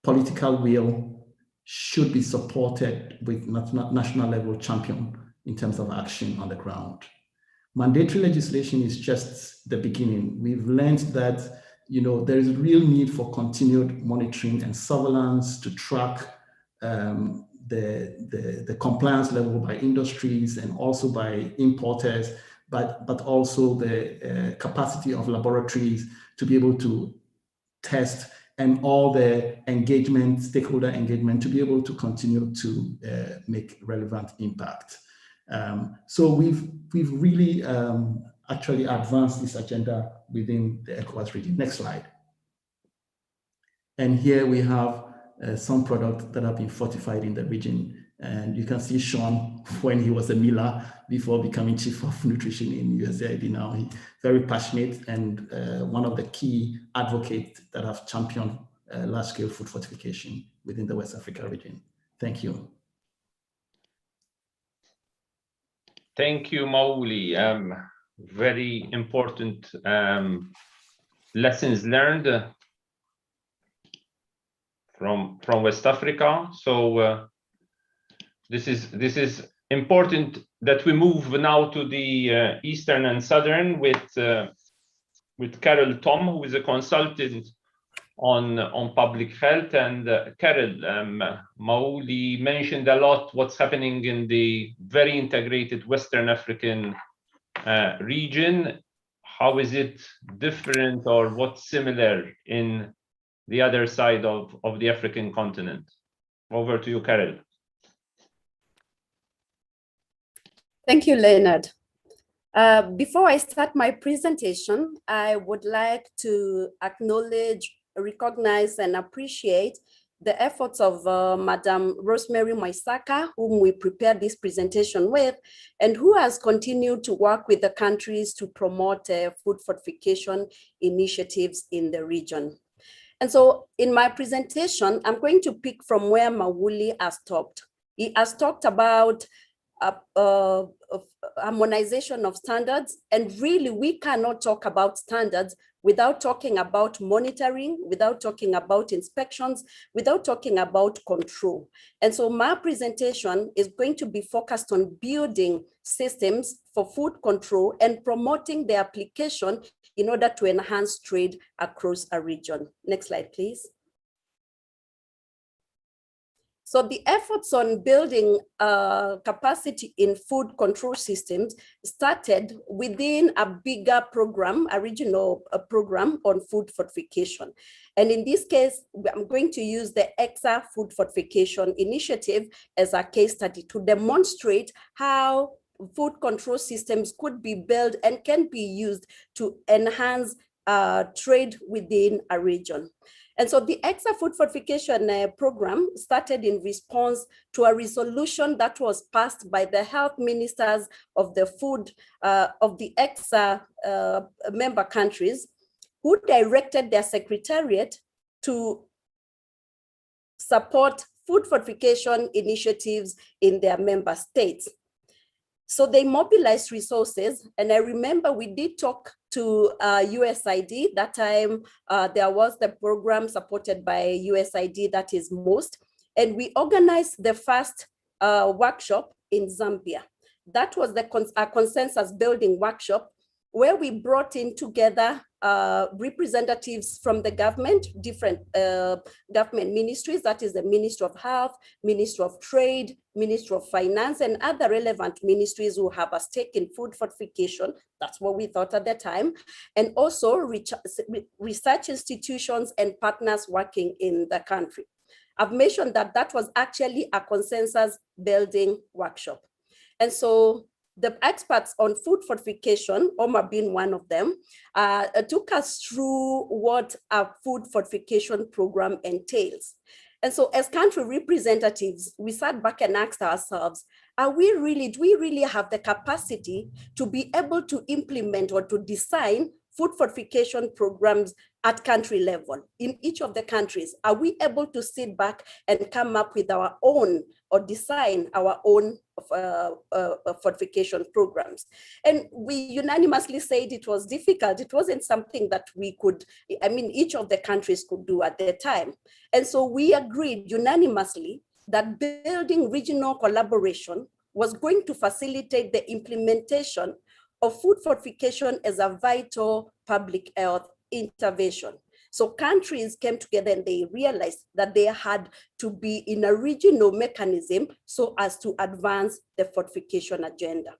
political will should be supported with national level champion in terms of action on the ground. Mandatory legislation is just the beginning. We've learned that there is real need for continued monitoring and surveillance to track the compliance level by industries and also by importers, but also the capacity of laboratories to be able to test, and all the engagement, stakeholder engagement, to be able to continue to make relevant impact. So we've really actually advanced this agenda within the ECOWAS region. Next slide. And here we have some products that have been fortified in the region. And you can see Sean when he was a miller before becoming chief of nutrition in USAID. Now he's very passionate and one of the key advocates that have championed large-scale food fortification within the West Africa region. Thank you. Thank you, Mauli. Very important lessons learned from West Africa. So this is important that we move now to the Eastern and Southern with Carol Tom, who is a consultant on public health. And Carol, Mauli mentioned a lot what's happening in the very integrated Western African region. How is it different, or what's similar in the other side of the African continent? Over to you, Carol. Thank you, Leonard. Before I start my presentation, I would like to acknowledge, recognize, and appreciate the efforts of Madam Rosemary Moisaka, whom we prepared this presentation with, and who has continued to work with the countries to promote food fortification initiatives in the region. And so in my presentation, I'm going to pick from where Mauli has stopped. He has talked about harmonization of standards, and really we cannot talk about standards without talking about monitoring, without talking about inspections, without talking about control. And so my presentation is going to be focused on building systems for food control and promoting the application in order to enhance trade across a region. Next slide, please. So the efforts on building capacity in food control systems started within a bigger program, a regional program on food fortification. And in this case, I'm going to use the EXA Food Fortification Initiative as a case study to demonstrate how food control systems could be built and can be used to enhance trade within a region. And so the EXA food fortification program started in response to a resolution that was passed by the health ministers of the food of the EXA member countries, who directed their secretariat to support food fortification initiatives in their member states. So they mobilized resources, and I remember we did talk to USAID. That time there was the program supported by USAID, that is MOST, and we organized the first workshop in Zambia. That was the consensus building workshop, where we brought in together representatives from the government, different government ministries, that is the Ministry of Health, Ministry of Trade, Ministry of Finance, and other relevant ministries who have a stake in food fortification. That's what we thought at the time. And also research institutions and partners working in the country. I've mentioned that that was actually a consensus building workshop. And so the experts on food fortification, Omar being one of them, took us through what a food fortification program entails. And so as country representatives, we sat back and asked ourselves, do we really have the capacity to be able to implement or to design food fortification programs at country level in each of the countries? Are we able to sit back and come up with our own or design our own fortification programs? And we unanimously said it was difficult. It wasn't something that we could, each of the countries could do at the time. And so we agreed unanimously that building regional collaboration was going to facilitate the implementation of food fortification as a vital public health intervention. So countries came together and they realized that they had to be in a regional mechanism so as to advance the fortification agenda.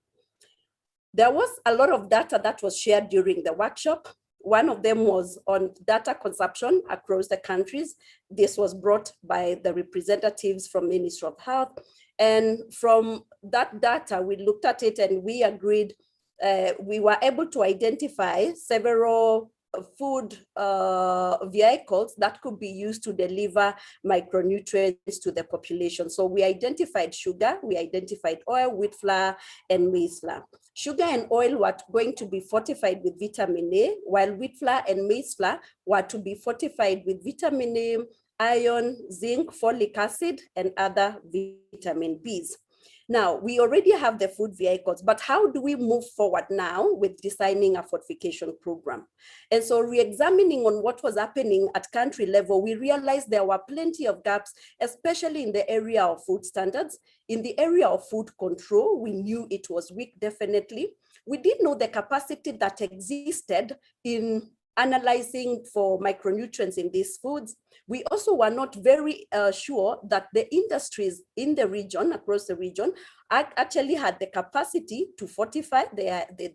There was a lot of data that was shared during the workshop. One of them was on data consumption across the countries. This was brought by the representatives from Ministry of Health. And from that data, we looked at it and we agreed we were able to identify several food vehicles that could be used to deliver micronutrients to the population. So we identified sugar, we identified oil, wheat flour, and maize flour. Sugar and oil were going to be fortified with vitamin A, while wheat flour and maize flour were to be fortified with vitamin A, iron, zinc, folic acid, and other vitamin Bs. Now, we already have the food vehicles, but how do we move forward now with designing a fortification program? And so re-examining on what was happening at country level, we realized there were plenty of gaps, especially in the area of food standards. In the area of food control, we knew it was weak, definitely. We did know the capacity that existed in analyzing for micronutrients in these foods. We also were not very sure that the industries in the region, across the region, actually had the capacity to fortify. They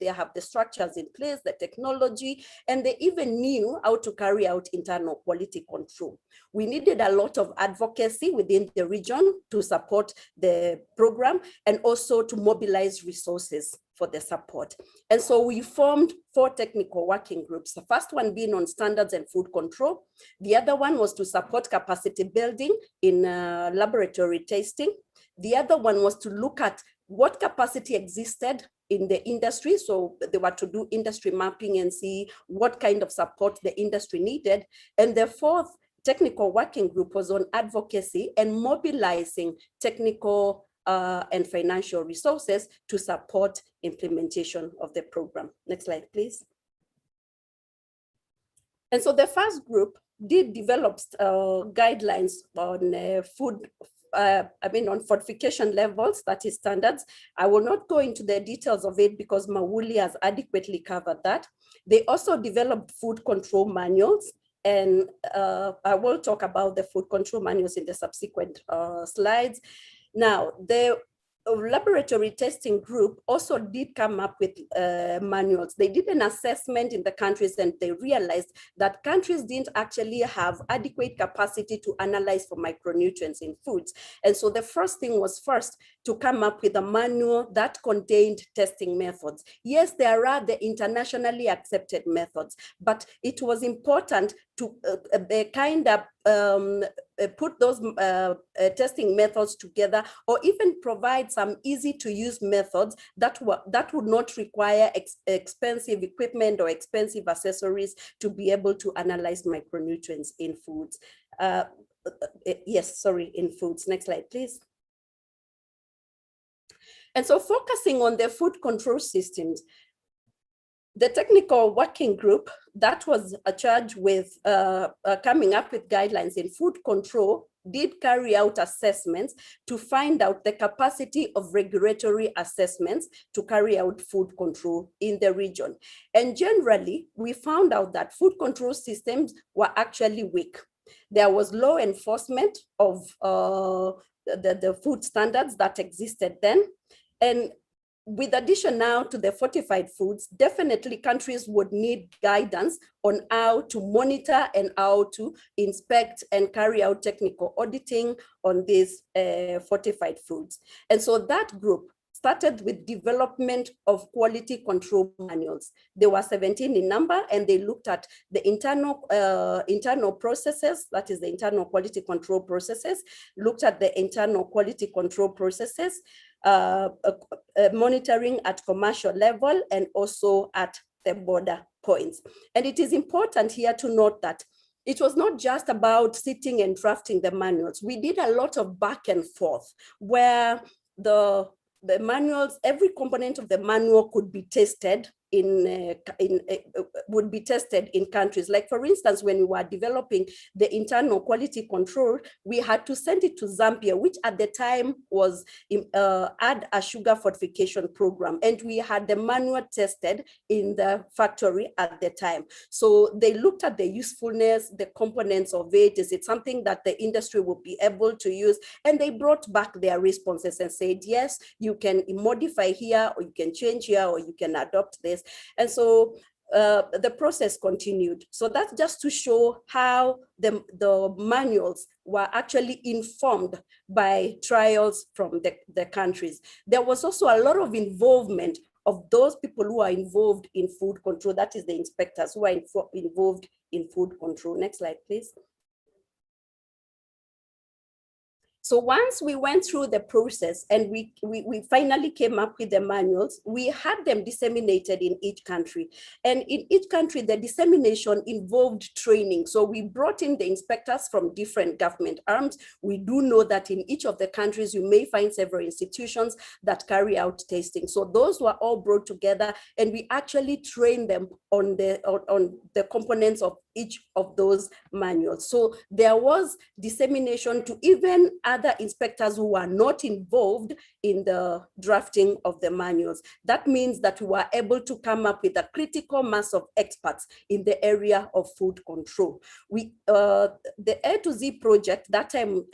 have the structures in place, the technology, and they even knew how to carry out internal quality control. We needed a lot of advocacy within the region to support the program and also to mobilize resources for the support. And so we formed 4 technical working groups. The first one being on standards and food control. The other one was to support capacity building in laboratory testing. The other one was to look at what capacity existed in the industry. So they were to do industry mapping and see what kind of support the industry needed. And the fourth technical working group was on advocacy and mobilizing technical and financial resources to support implementation of the program. Next slide, please. And so the first group did develop guidelines on on fortification levels, that is standards. I will not go into the details of it because Mawuli has adequately covered that. They also developed food control manuals, and I will talk about the food control manuals in the subsequent slides. Now, the laboratory testing group also did come up with manuals. They did an assessment in the countries and they realized that countries didn't actually have adequate capacity to analyze for micronutrients in foods. And so the first thing was first to come up with a manual that contained testing methods. Yes, there are the internationally accepted methods, but it was important to kind of put those testing methods together, or even provide some easy to use methods that would not require expensive equipment or expensive accessories to be able to analyze micronutrients in foods. Yes, sorry, in foods. Next slide, please. And so focusing on the food control systems, the technical working group that was charged with coming up with guidelines in food control did carry out assessments to find out the capacity of regulatory assessments to carry out food control in the region. And generally, we found out that food control systems were actually weak. There was low enforcement of the food standards that existed then. And with addition now to the fortified foods, definitely countries would need guidance on how to monitor and how to inspect and carry out technical auditing on these fortified foods. And so that group started with development of quality control manuals. There were 17 in number, and they looked at the internal processes, that is the internal quality control processes, looked at the internal quality control processes, monitoring at commercial level and also at the border points. And it is important here to note that it was not just about sitting and drafting the manuals. We did a lot of back and forth where the manuals, every component of the manual could be tested would be tested in countries. Like for instance, when we were developing the internal quality control, we had to send it to Zambia, which at the time was had a sugar fortification program. And we had the manual tested in the factory at the time. So they looked at the usefulness, the components of it. Is it something that the industry would be able to use? And they brought back their responses and said, yes, you can modify here, or you can change here, or you can adopt this. And so the process continued. So that's just to show how the manuals were actually informed by trials from the countries. There was also a lot of involvement of those people who are involved in food control, that is the inspectors who are involved in food control. Next slide, please. So once we went through the process and we finally came up with the manuals, we had them disseminated in each country. And in each country, the dissemination involved training. So we brought in the inspectors from different government arms. We do know that in each of the countries, you may find several institutions that carry out testing. So those were all brought together, and we actually trained them on the components of each of those manuals. So there was dissemination to even other inspectors who were not involved in the drafting of the manuals. That means that we were able to come up with a critical mass of experts in the area of food control. The A to Z project, that time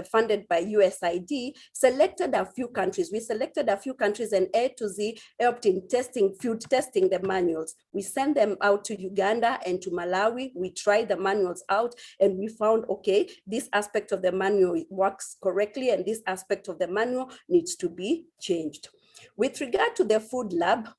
funded by USAID, selected a few countries. We selected a few countries, and A to Z helped in field testing the manuals. We sent them out to Uganda and to Malawi. We tried the manuals out, and we found, okay, this aspect of the manual works correctly, and this aspect of the manual needs to be changed. With regard to the food lab,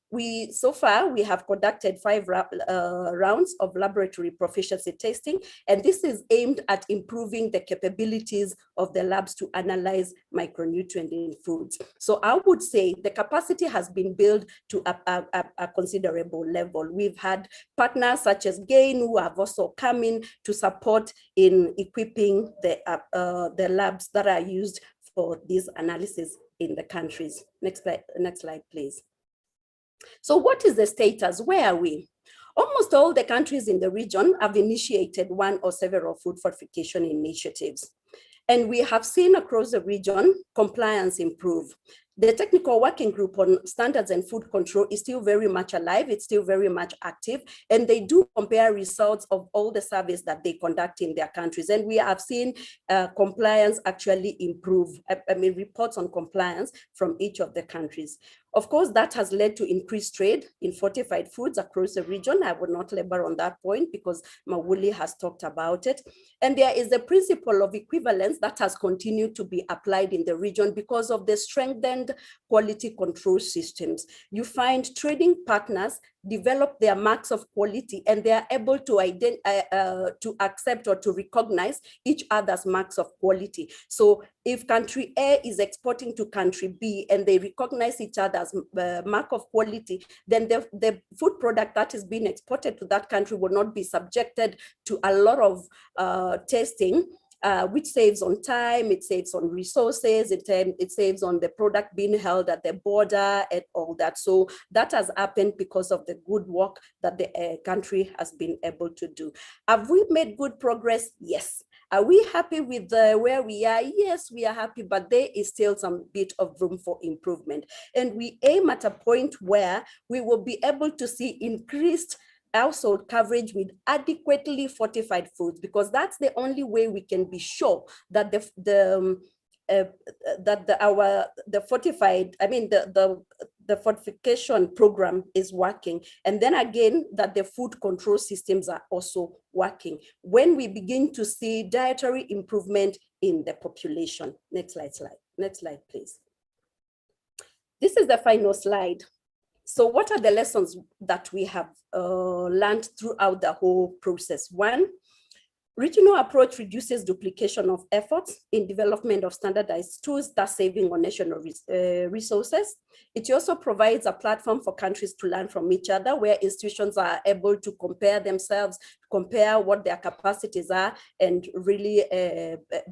so far we have conducted 5 rounds of laboratory proficiency testing, and this is aimed at improving the capabilities of the labs to analyze micronutrient in foods. So I would say the capacity has been built to a considerable level. We've had partners such as GAIN who have also come in to support in equipping the labs that are used for these analysis in the countries. Next slide, please. So what is the status? Where are we? Almost all the countries in the region have initiated one or several food fortification initiatives. And we have seen across the region compliance improve. The technical working group on standards and food control is still very much alive. It's still very much active, and they do compare results of all the surveys that they conduct in their countries. And we have seen compliance actually improve, reports on compliance from each of the countries. Of course, that has led to increased trade in fortified foods across the region. I will not labor on that point because Mawuli has talked about it. And there is a principle of equivalence that has continued to be applied in the region because of the strengthened end-to-end quality control systems. You find trading partners develop their marks of quality, and they are able to accept or to recognize each other's marks of quality. So if country A is exporting to country B and they recognize each other's mark of quality, then the food product that is being exported to that country will not be subjected to a lot of testing, which saves on time, it saves on resources, it saves on the product being held at the border and all that. So that has happened because of the good work that the country has been able to do. Have we made good progress? Yes. Are we happy with where we are? Yes, we are happy, but there is still some bit of room for improvement. And we aim at a point where we will be able to see increased household coverage with adequately fortified foods, because that's the only way we can be sure that the fortification program is working, and then again that the food control systems are also working when we begin to see dietary improvement in the population. Next slide, please. This is the final slide. So what are the lessons that we have learned throughout the whole process? One, regional approach reduces duplication of efforts in development of standardized tools, thus saving on national resources. It also provides a platform for countries to learn from each other, where institutions are able to compare themselves, compare what their capacities are, and really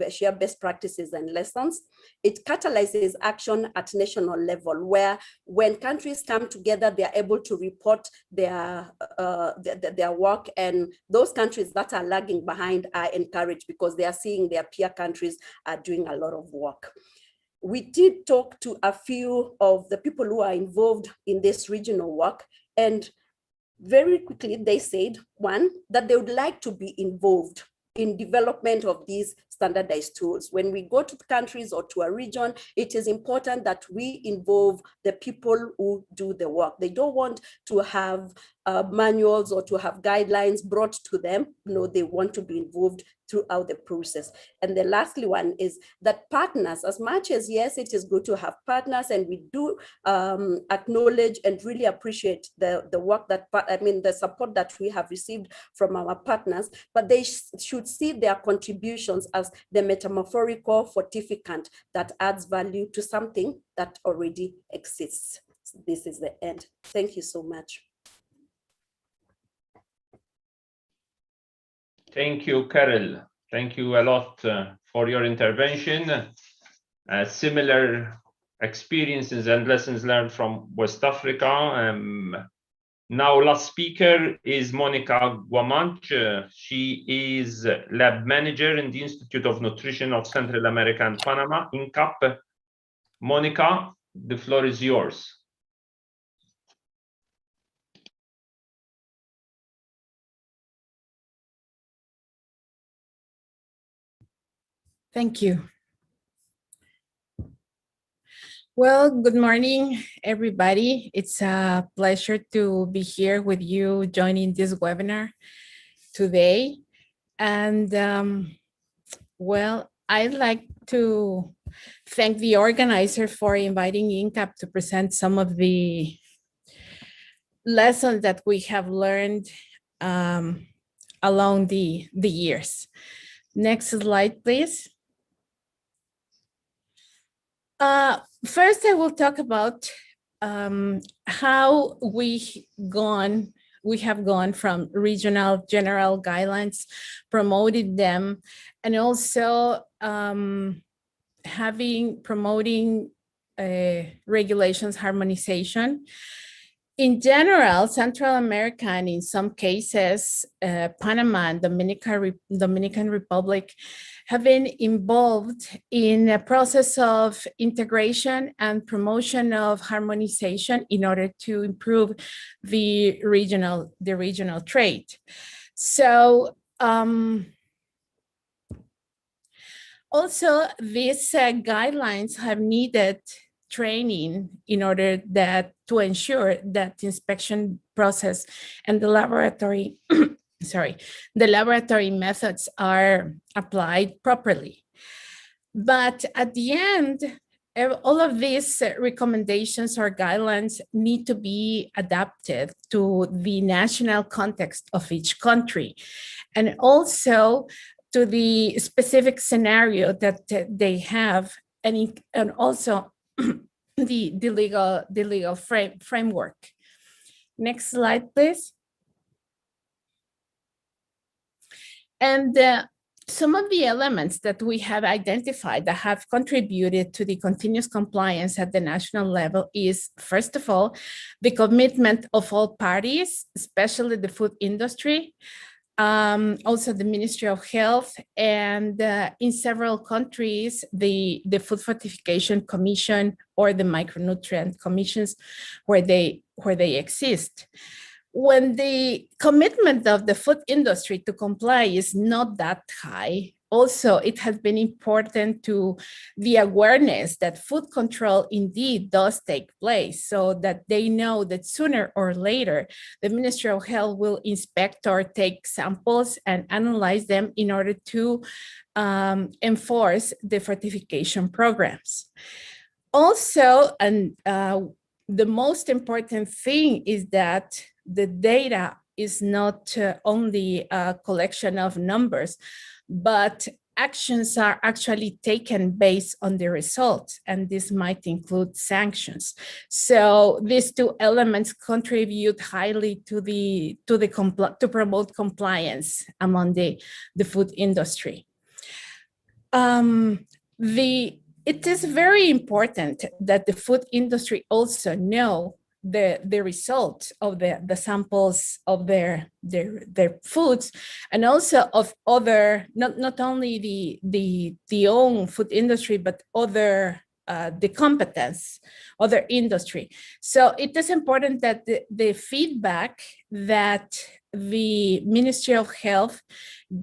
share best practices and lessons. It catalyzes action at national level, where when countries come together, they are able to report their work, and those countries that are lagging behind are encouraged because they are seeing their peer countries are doing a lot of work. We did talk to a few of the people who are involved in this regional work, and very quickly they said, one, that they would like to be involved in development of these standardized tools. When we go to countries or to a region, it is important that we involve the people who do the work. They don't want to have manuals or to have guidelines brought to them. No, they want to be involved throughout the process. And the lastly one is that partners, as much as yes, it is good to have partners, and we do acknowledge and really appreciate the work that, the support that we have received from our partners, but they should see their contributions as the metamorphorical fortificant that adds value to something that already exists. This is the end. Thank you so much. Thank you, Carol. Thank you a lot for your intervention. Similar experiences and lessons learned from West Africa. Now, last speaker is Monica Guamanch. She is lab manager in the Institute of Nutrition of Central America and Panama, INCAP. Monica, the floor is yours. Thank you. Well, good morning, everybody. It's a pleasure to be here with you joining this webinar today. And well, I'd like to thank the organizer for inviting INCAP to present some of the lessons that we have learned along the years. Next slide, please. First, I will talk about how we have gone from regional general guidelines, promoted them, and also promoting regulations harmonization. In general, Central America, and in some cases, Panama and Dominican Republic, have been involved in a process of integration and promotion of harmonization in order to improve the regional trade. So also these guidelines have needed training in order to ensure that the inspection process and the laboratory the laboratory methods are applied properly. But at the end, all of these recommendations or guidelines need to be adapted to the national context of each country, and also to the specific scenario that they have, and also the legal framework. Next slide, please. And some of the elements that we have identified that have contributed to the continuous compliance at the national level is, first of all, the commitment of all parties, especially the food industry, also the Ministry of Health, and in several countries, the Food Fortification Commission or the Micronutrient Commissions where they exist. When the commitment of the food industry to comply is not that high, also it has been important to the awareness that food control indeed does take place, so that they know that sooner or later the Ministry of Health will inspect or take samples and analyze them in order to enforce the fortification programs. Also, and the most important thing is that the data is not only a collection of numbers, but actions are actually taken based on the results, and this might include sanctions. So these two elements contribute highly to promote compliance among the food industry. It is very important that the food industry also know the results of the samples of their foods, and also of other, not only the own food industry, but other the competence, other industry. So it is important that the feedback that the Ministry of Health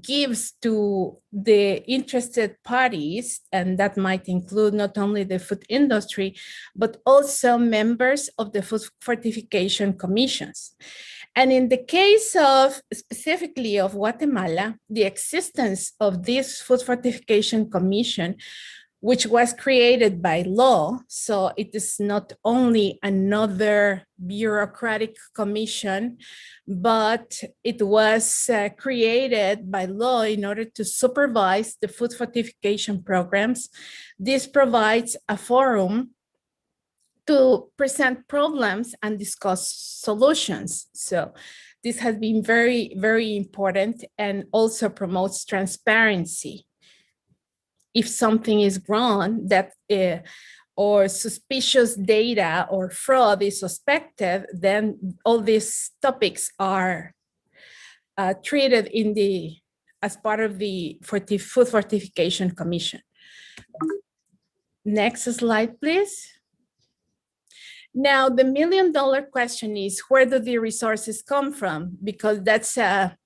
gives to the interested parties, and that might include not only the food industry, but also members of the food fortification commissions. And in the case of specifically of Guatemala, the existence of this food fortification commission, which was created by law, so it is not only another bureaucratic commission, but it was created by law in order to supervise the food fortification programs. This provides a forum to present problems and discuss solutions. So this has been very, very important, and also promotes transparency. If something is wrong, that or suspicious data or fraud is suspected, then all these topics are treated as part of the Food Fortification Commission. Next slide, please. Now, the $1 million question is, where do the resources come from? Because that's a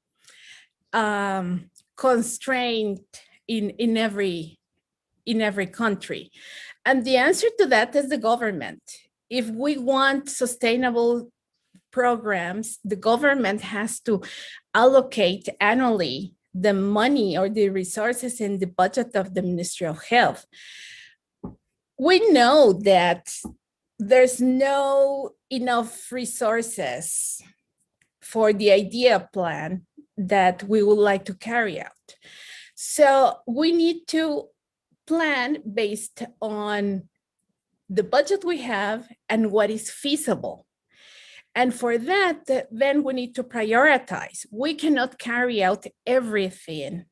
constraint in every country. And the answer to that is the government. If we want sustainable programs, the government has to allocate annually the money or the resources in the budget of the Ministry of Health. We know that there's no enough resources for the IDEA plan that we would like to carry out. So we need to plan based on the budget we have and what is feasible. And for that, then we need to prioritize. We cannot carry out everything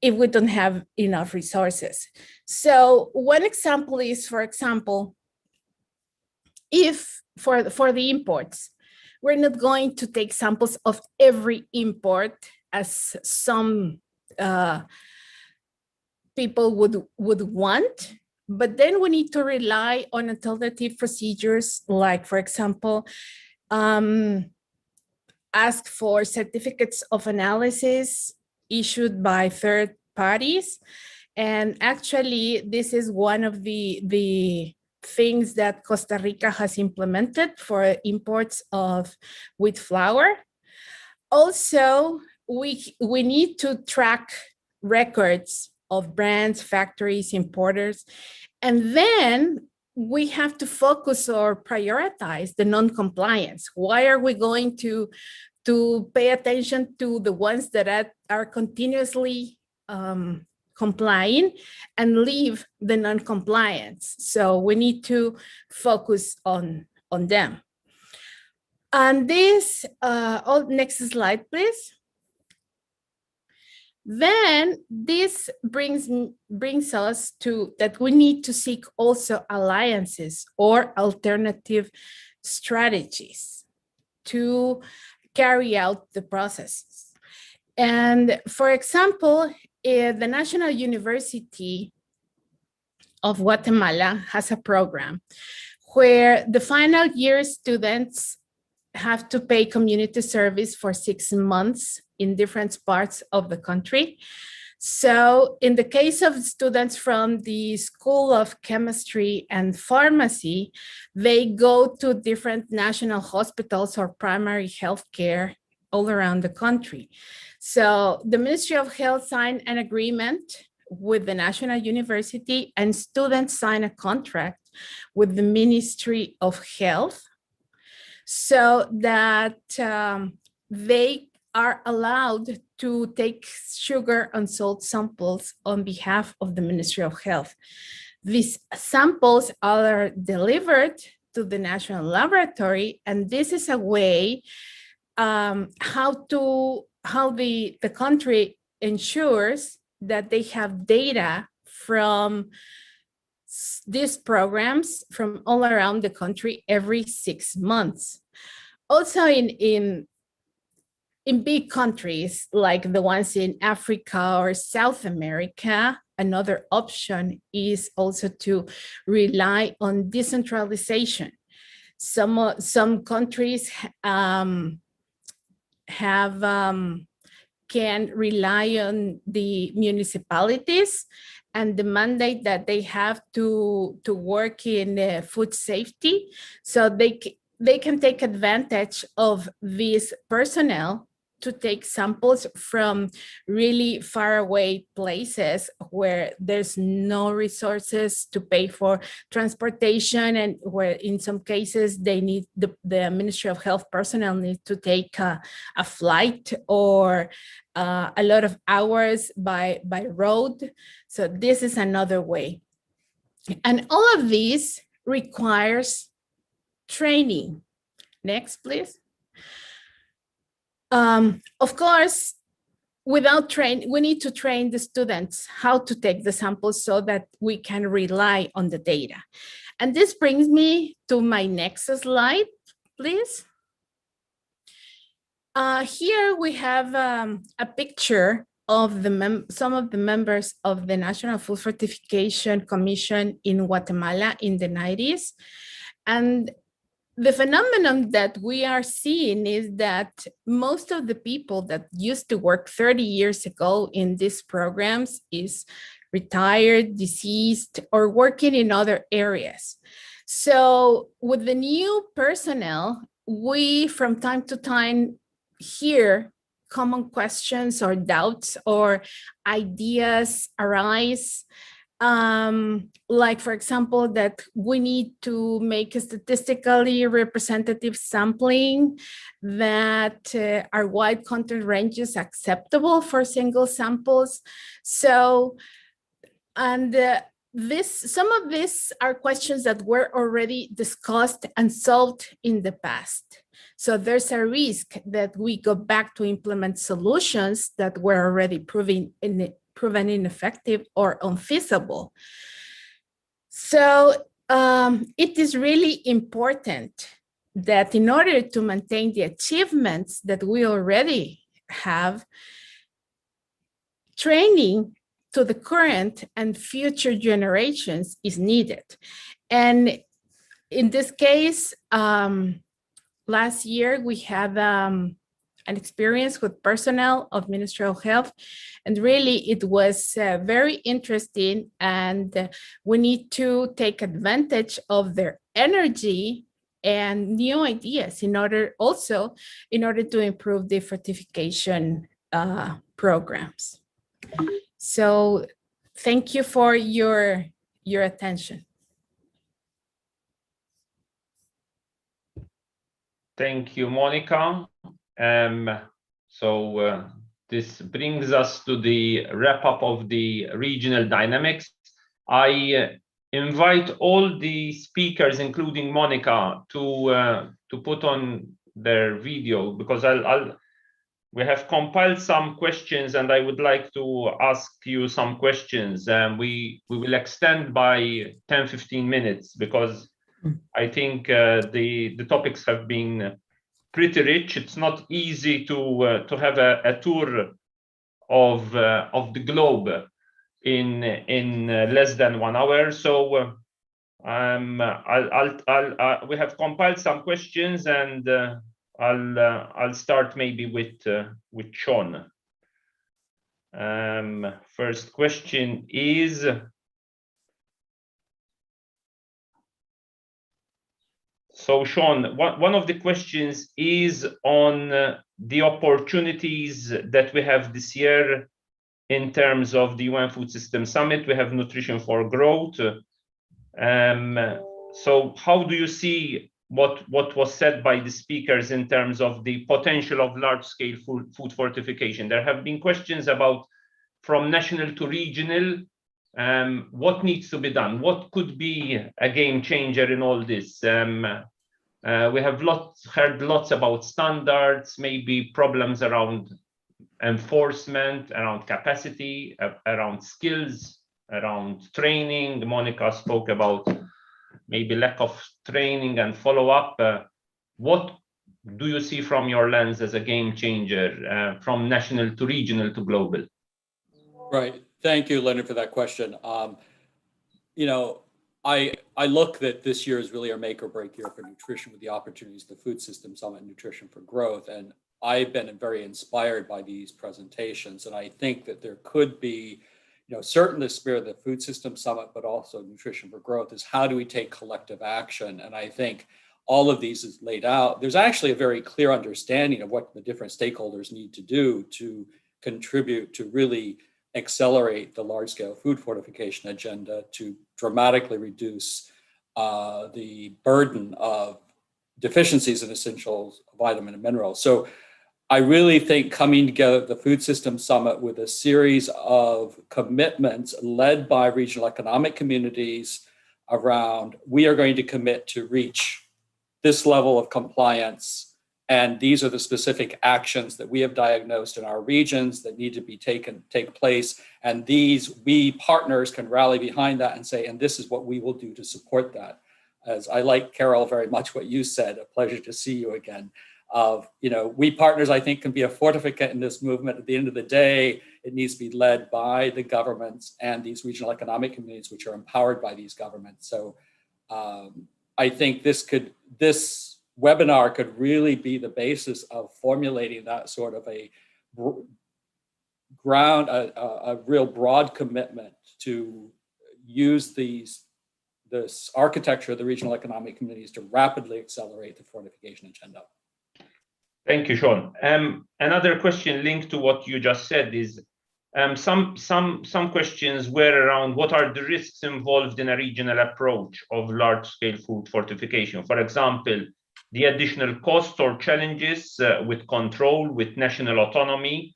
if we don't have enough resources. So one example is, for example, if for the imports, we're not going to take samples of every import as some people would want, but then we need to rely on alternative procedures, like, for example, ask for certificates of analysis issued by third parties. And actually, this is one of the things that Costa Rica has implemented for imports of wheat flour. Also, we need to track records of brands, factories, importers, And then we have to focus or prioritize the non-compliance. Why are we going to pay attention to the ones that are continuously complying and leave the non-compliance? So we need to focus on them. And this, next slide, please. Then this brings us to that we need to seek also alliances or alternative strategies to carry out the processes. And for example, the National University of Guatemala has a program where the final year students have to pay community service for 6 months in different parts of the country. So in the case of students from the School of Chemistry and Pharmacy, they go to different national hospitals or primary health care all around the country. So the Ministry of Health signed an agreement with the National University, and students sign a contract with the Ministry of Health so that they are allowed to take sugar and salt samples on behalf of the Ministry of Health. These samples are delivered to the national laboratory, and this is a way how the country ensures that they have data from these programs from all around the country every 6 months. Also in big countries like the ones in Africa or South America, another option is also to rely on decentralization. Some countries can rely on the municipalities and the mandate that they have to work in food safety. So they can take advantage of this personnel to take samples from really far away places where there's no resources to pay for transportation, and where in some cases they need the Ministry of Health personnel need to take a flight or a lot of hours by road. So this is another way. And all of this requires training. Next, please. Of course, without training, we need to train the students how to take the samples so that we can rely on the data. And this brings me to my next slide, please. Here we have a picture of some of the members of the National Food Fortification Commission in Guatemala in the 90s. And the phenomenon that we are seeing is that most of the people that used to work 30 years ago in these programs is retired, deceased, or working in other areas. So with the new personnel, we from time to time hear common questions or doubts or ideas arise. Like, for example, that we need to make a statistically representative sampling, that are wide content ranges acceptable for single samples. So, and some of these are questions that were already discussed and solved in the past. So there's a risk that we go back to implement solutions that were already proven ineffective or unfeasible. So it is really important that in order to maintain the achievements that we already have, training to the current and future generations is needed. And in this case, last year we had an experience with personnel of Ministry of Health, and really it was very interesting, and we need to take advantage of their energy and new ideas in order to improve the fortification programs. So thank you for your your attention. Thank you, Monica. This brings us to the wrap up of the regional dynamics. I invite all the speakers, including Monica, to put on their video, because we have compiled some questions and I would like to ask you some questions. We will extend by 10-15 minutes because I think the topics have been pretty rich. It's not easy to have a tour of the globe in less than 1 hour. So we have compiled some questions, and I'll start maybe with Sean. First question is, so Sean, one of the questions is on the opportunities that we have this year in terms of the UN Food System Summit. We have Nutrition for Growth. So how do you see what was said by the speakers in terms of the potential of large-scale food fortification? There have been questions about from national to regional. What needs to be done? What could be a game changer in all this? We have heard lots about standards, maybe problems around enforcement, around capacity, around skills, around training. Monica spoke about maybe lack of training and follow-up. What do you see from your lens as a game changer from national to regional to global? Right. Thank you, Leonard, for that question. You know, I look that this year is really our make or break year for nutrition with the opportunities, the Food System Summit, Nutrition for Growth. And I've been very inspired by these presentations. And I think that there could be, you know, certainly the spirit of the Food System Summit, but also Nutrition for Growth is how do we take collective action? And I think all of these is laid out. There's actually a very clear understanding of what the different stakeholders need to do to contribute to really accelerate the large-scale food fortification agenda to dramatically reduce the burden of deficiencies in essential vitamin and minerals. So I really think coming together the Food System Summit with a series of commitments led by regional economic communities around, we are going to commit to reach this level of compliance, and these are the specific actions that we have diagnosed in our regions that need to be take place. And we partners can rally behind that and say, and this is what we will do to support that. As I like, Carol, very much what you said, a pleasure to see you again. You know, we partners, I think, can be a fortificant in this movement. At the end of the day, it needs to be led by the governments and these regional economic communities, which are empowered by these governments. So I think this webinar could really be the basis of formulating that sort of a real broad commitment to use this architecture of the regional economic communities to rapidly accelerate the fortification agenda. Thank you, Sean. Another question linked to what you just said is some questions were around what are the risks involved in a regional approach of large-scale food fortification. For example, the additional costs or challenges with control, with national autonomy,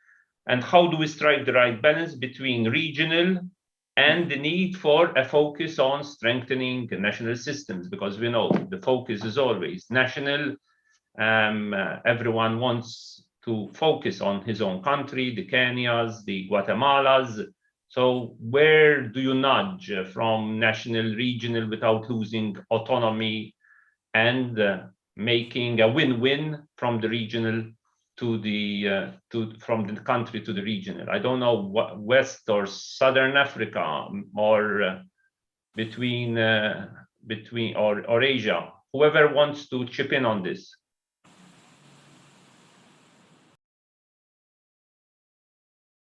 and how do we strike the right balance between regional and the need for a focus on strengthening national systems, because we know the focus is always national. Everyone wants to focus on his own country, the Kenyas, the Guatemalas. So where do you nudge from national, regional without losing autonomy and making a win-win from the regional to the from the country to the regional? I don't know what West or Southern Africa or between or Asia. Whoever wants to chip in on this.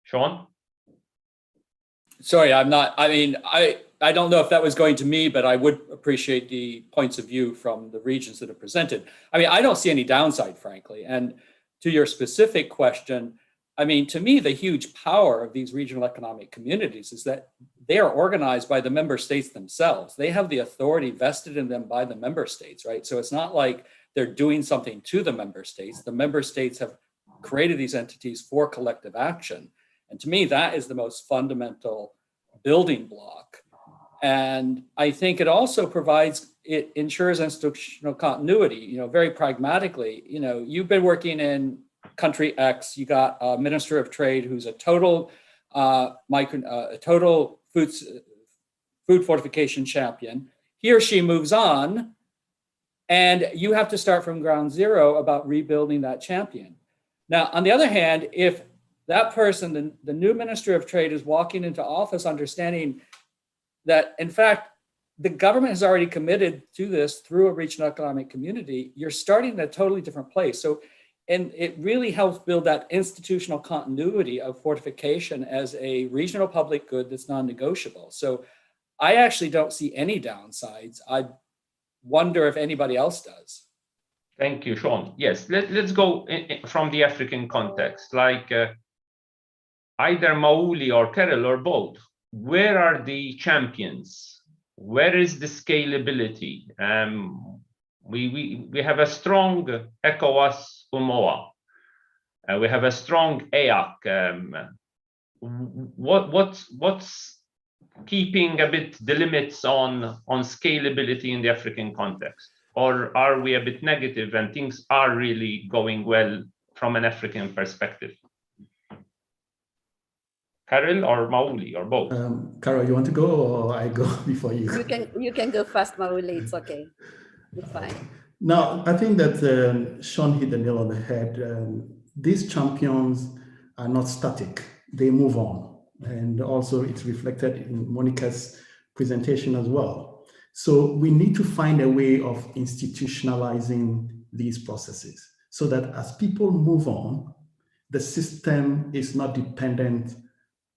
Sean? Sorry, I'm not. I mean, I don't know if that was going to me, but I would appreciate the points of view from the regions that are presented. I mean, I don't see any downside, frankly. And to your specific question, I mean, to me, the huge power of these regional economic communities is that they are organized by the member states themselves. They have the authority vested in them by the member states, right? So it's not like they're doing something to the member states. The member states have created these entities for collective action. And to me, that is the most fundamental building block. And I think it also it ensures institutional continuity, very pragmatically. You've been working in country X, you got a Minister of Trade who's a total food fortification champion. He or she moves on, and you have to start from ground zero about rebuilding that champion. Now, on the other hand, if that person, the new Minister of Trade, is walking into office understanding that, in fact, the government has already committed to this through a regional economic community, you're starting at a totally different place. So, and it really helps build that institutional continuity of fortification as a regional public good that's non-negotiable. So I actually don't see any downsides. I wonder if anybody else does. Thank you, Sean. Yes, let's go from the African context, like either Mauli or Carol or both. Where are the champions? Where is the scalability? We have a strong ECOWAS UMOA. We have a strong EAC. What's keeping a bit the limits on scalability in the African context? Or are we a bit negative and things are really going well from an African perspective? Carol or Mauli or both? Carol, you want to go or I go before you? You can go first, Mauli. It's okay. It's fine. Now, I think that Sean hit the nail on the head. These champions are not static. They move on. And also it's reflected in Monica's presentation as well. So we need to find a way of institutionalizing these processes so that as people move on, the system is not dependent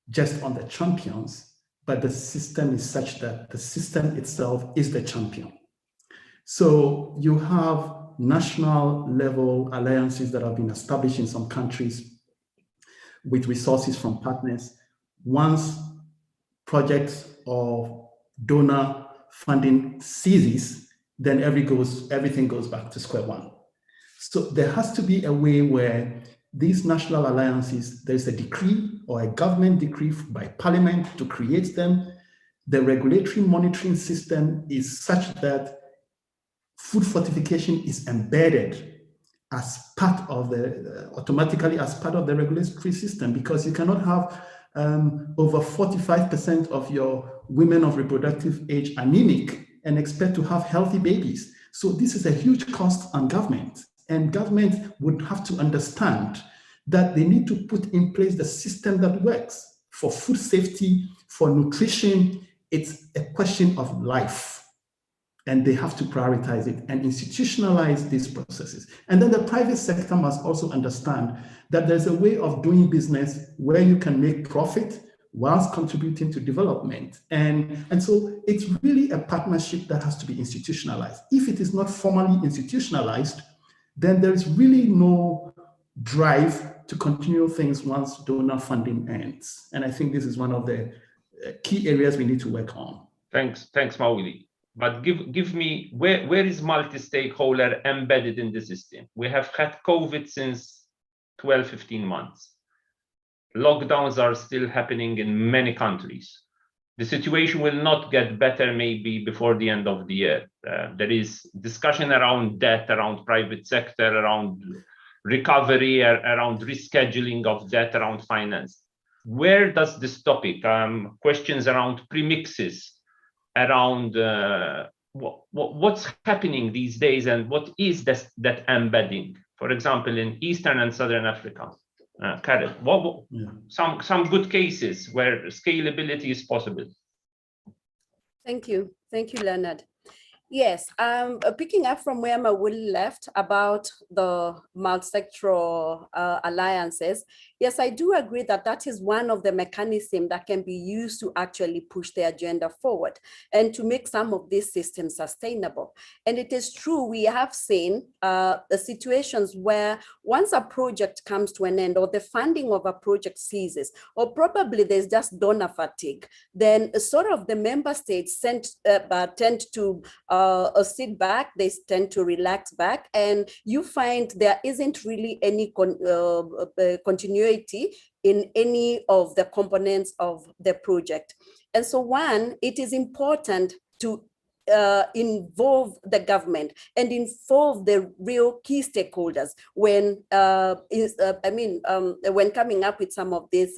just on the champions, but the system is such that the system itself is the champion. So you have national level alliances that have been established in some countries with resources from partners. Once projects or donor funding ceases, then everything goes back to square one. So there has to be a way where these national alliances, there's a decree or a government decree by parliament to create them. The regulatory monitoring system is such that food fortification is embedded as part of automatically as part of the regulatory system, because you cannot have over 45% of your women of reproductive age anemic and expect to have healthy babies. So this is a huge cost on government, and government would have to understand that they need to put in place the system that works for food safety, for nutrition. It's a question of life, and they have to prioritize it and institutionalize these processes. And then the private sector must also understand that there's a way of doing business where you can make profit whilst contributing to development. And so it's really a partnership that has to be institutionalized. If it is not formally institutionalized, then there is really no drive to continue things once donor funding ends. And I think this is one of the key areas we need to work on. Thanks, Mauli. But give me, where is multi-stakeholder embedded in the system? We have had COVID since 12, 15 months. Lockdowns are still happening in many countries. The situation will not get better maybe before the end of the year. There is discussion around debt, around private sector, around recovery, around rescheduling of debt, around finance. Where does this topic, questions around premixes, around what's happening these days and what is that embedding, for example, in Eastern and Southern Africa? Carol, some good cases where scalability is possible. Thank you, Leonard. Yes, picking up from where Mauli left about the multi-sectoral alliances, yes, I do agree that that is one of the mechanisms that can be used to actually push the agenda forward and to make some of these systems sustainable. And it is true, we have seen the situations where once a project comes to an end or the funding of a project ceases, or probably there's just donor fatigue, then sort of the member states tend to sit back, they tend to relax back, and you find there isn't really any continuity in any of the components of the project. And so one, it is important to involve the government and involve the real key stakeholders when when coming up with some of these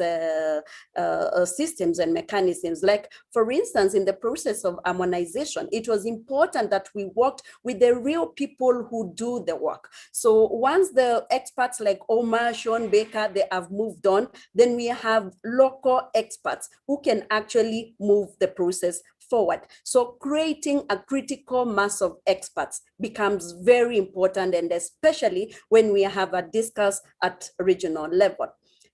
systems and mechanisms. Like, for instance, in the process of harmonization, it was important that we worked with the real people who do the work. So once the experts like Omar, Sean Baker, they have moved on, then we have local experts who can actually move the process forward. So creating a critical mass of experts becomes very important, and especially when we have a discuss at regional level.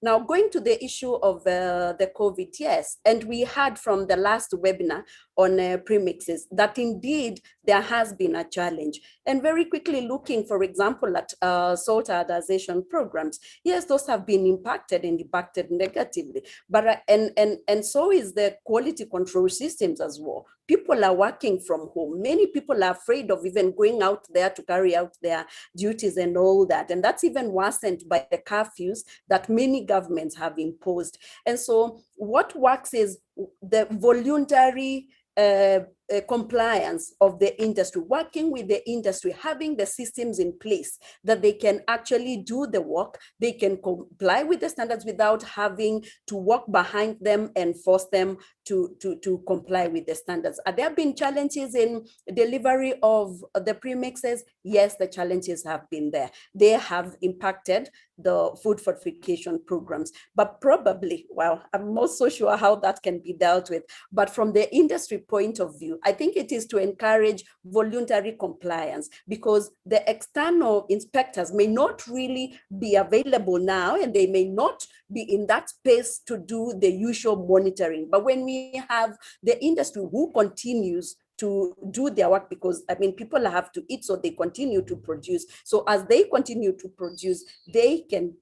Now, going to the issue of the COVID, yes, and we heard from the last webinar on premixes that indeed there has been a challenge. And very quickly looking, for example, at salt iodization programs, yes, those have been impacted negatively, but and so is the quality control systems as well. People are working from home. Many people are afraid of even going out there to carry out their duties and all that. And that's even worsened by the curfews that many governments have imposed. And so what works is the voluntary compliance of the industry, working with the industry, having the systems in place that they can actually do the work, they can comply with the standards without having to walk behind them and force them to comply with the standards. Have there been challenges in delivery of the premixes? Yes, the challenges have been there. They have impacted the food fortification programs, but probably, well, I'm not so sure how that can be dealt with, but from the industry point of view, I think it is to encourage voluntary compliance, because the external inspectors may not really be available now, and they may not be in that space to do the usual monitoring. But when we have the industry who continues to do their work, because I mean, people have to eat, so they continue to produce. So as they continue to produce, they can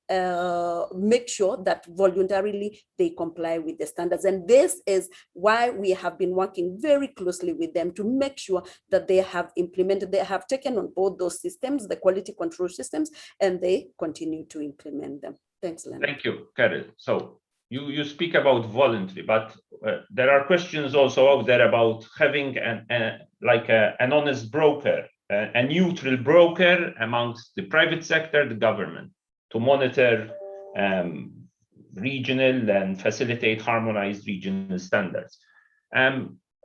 make sure that voluntarily they comply with the standards. And this is why we have been working very closely with them to make sure that they have implemented, they have taken on board those systems, the quality control systems, and they continue to implement them. Thanks, Leonard. Thank you, Carol. So you speak about voluntary, but there are questions also out there about having an honest broker, a neutral broker amongst the private sector, the government, to monitor regional and facilitate harmonized regional standards.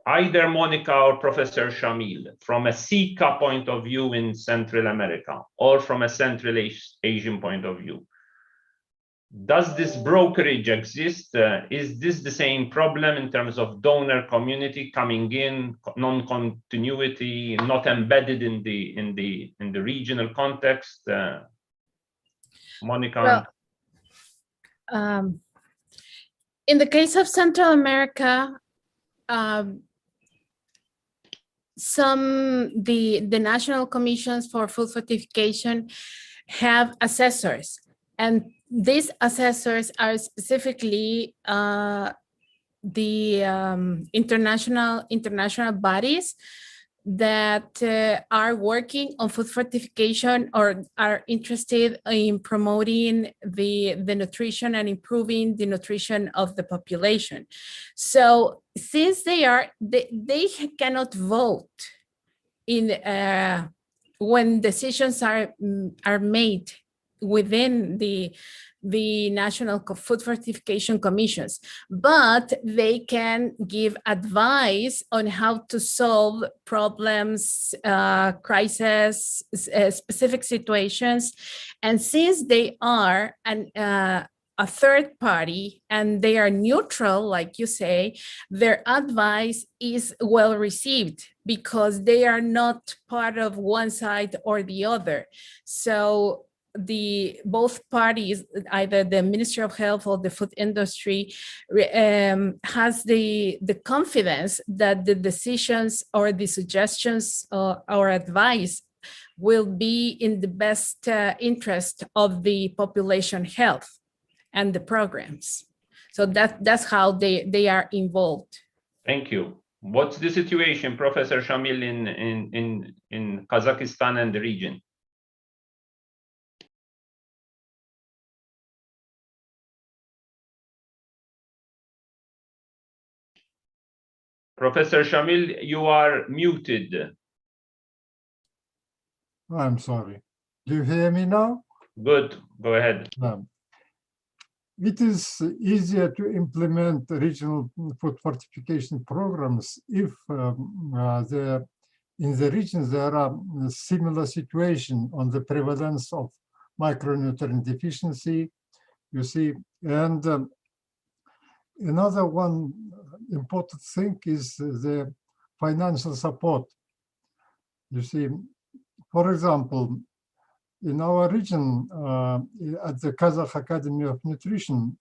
Either Monica or Professor Shamil, from a SICA point of view in Central America, or from a Central Asian point of view, does this brokerage exist? Is this the same problem in terms of donor community coming in, non-continuity, not embedded in the regional context? Monica? Well, in the case of Central America, the national commissions for food fortification have assessors, and these assessors are specifically the international bodies that are working on food fortification or are interested in promoting the nutrition and improving the nutrition of the population. So since they cannot vote in when decisions are made within the national food fortification commissions, but they can give advice on how to solve problems, crises, specific situations. And since they are a third party and they are neutral, like you say, their advice is well received because they are not part of one side or the other. So both parties, either the Ministry of Health or the food industry, has the confidence that the decisions or the suggestions or advice will be in the best interest of the population health and the programs. So that's how they are involved. Thank you. What's the situation, Professor Shamil, in Kazakhstan and the region? Professor Shamil, you are muted. I'm sorry. Do you hear me now? Good, go ahead. It is easier to implement regional food fortification programs if in the regions there are a similar situation on the prevalence of micronutrient deficiency, you see. And another one important thing is the financial support. You see, for example, in our region, at the Kazakh Academy of Nutrition,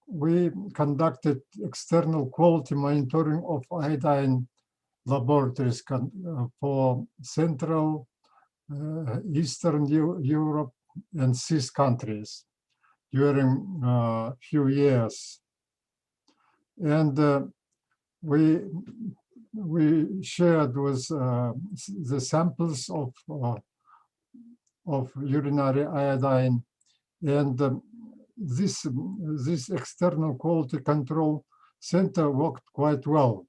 we conducted external quality monitoring of iodine laboratories for Central, Eastern Europe, and CIS countries during a few years. And we shared with the samples of urinary iodine, and this external quality control center worked quite well,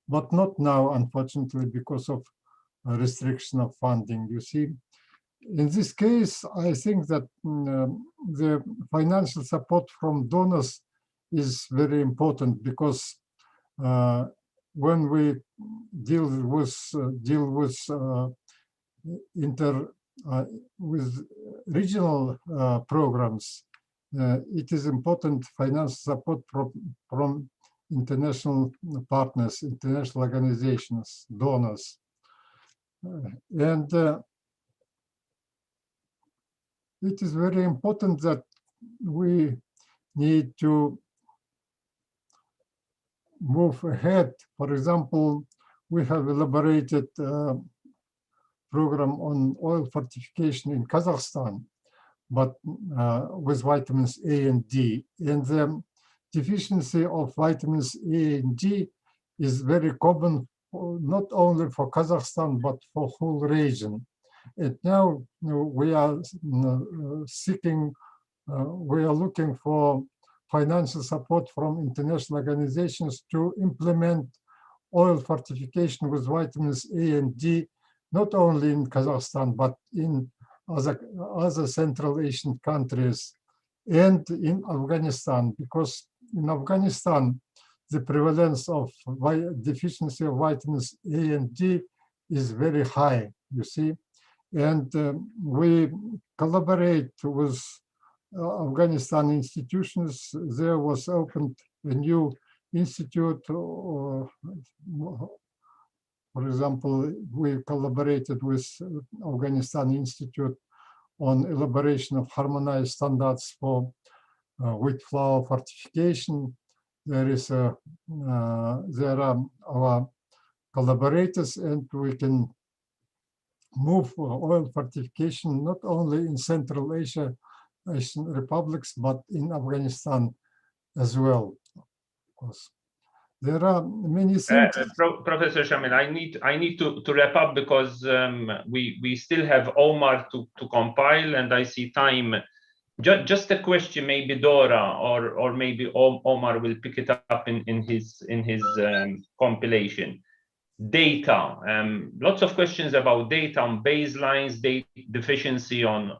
but not now, unfortunately, because of restriction of funding. You see, in this case, I think that the financial support from donors is very important, because when we deal with regional programs, it is important financial support from international partners, international organizations, donors, and it is very important that we need to move ahead. For example, we have elaborated a program on oil fortification in Kazakhstan, but with vitamins A and D. And the deficiency of vitamins A and D is very common, not only for Kazakhstan, but for whole region. And now we are looking for financial support from international organizations to implement oil fortification with vitamins A and D, not only in Kazakhstan, but in other Central Asian countries and in Afghanistan, because in Afghanistan, the prevalence of deficiency of vitamins A and D is very high, you see. And we collaborate with Afghanistan institutions. There was opened a new institute. For example, we collaborated with Afghanistan Institute on elaboration of harmonized standards for wheat flour fortification. There are our collaborators, and we can move oil fortification not only in Central Asian republics, but in Afghanistan as well. Of course, there are many things. Professor Shamil, I need to wrap up, because we still have Omar to compile, and I see time. Just a question, maybe Dora or maybe Omar will pick it up in his compilation. Data, lots of questions about data on baselines, data deficiency on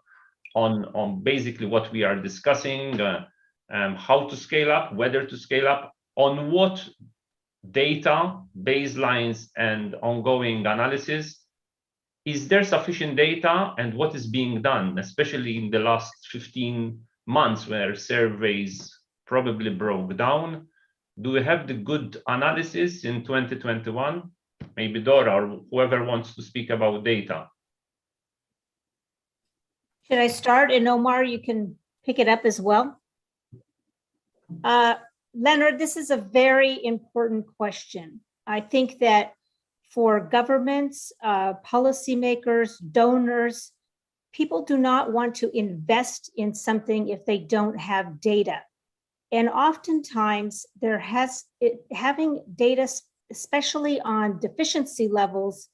basically what we are discussing, how to scale up, whether to scale up, on what data, baselines, and ongoing analysis. Is there sufficient data, and what is being done, especially in the last 15 months where surveys probably broke down? Do we have the good analysis in 2021? Maybe Dora or whoever wants to speak about data. Should I start? And Omar, you can pick it up as well. Leonard, this is a very important question. I think that for governments, policymakers, donors, people do not want to invest in something if they don't have data. And oftentimes having data, especially on deficiency levels,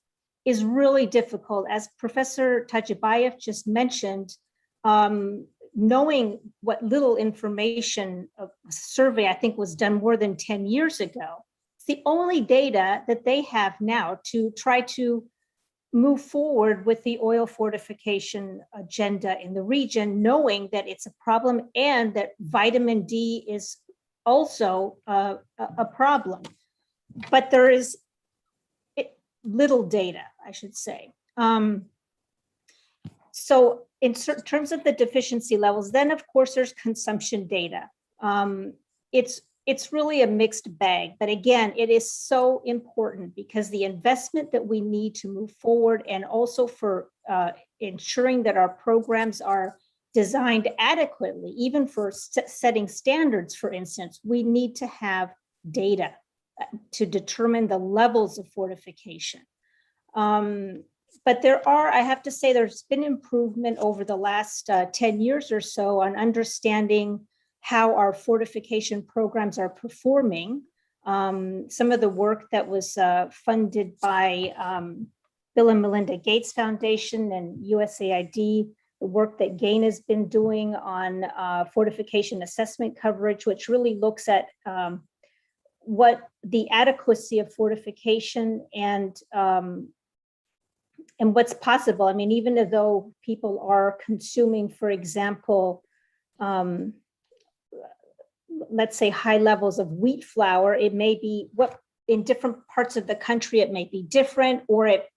is really difficult. As Professor Tajibayev just mentioned, knowing what little information, a survey I think was done more than 10 years ago, it's the only data that they have now to try to move forward with the oil fortification agenda in the region, knowing that it's a problem and that vitamin D is also a problem. But there is little data, I should say. So in terms of the deficiency levels, then of course there's consumption data. It's really a mixed bag, but again, it is so important because the investment that we need to move forward and also for ensuring that our programs are designed adequately, even for setting standards, for instance, we need to have data to determine the levels of fortification. But I have to say, there's been improvement over the last 10 years or so on understanding how our fortification programs are performing. Some of the work that was funded by Bill and Melinda Gates Foundation and USAID, the work that GAIN has been doing on fortification assessment coverage, which really looks at what the adequacy of fortification and what's possible. I mean, even though people are consuming, for example, let's say high levels of wheat flour, it may be in different parts of the country, it may be different, or it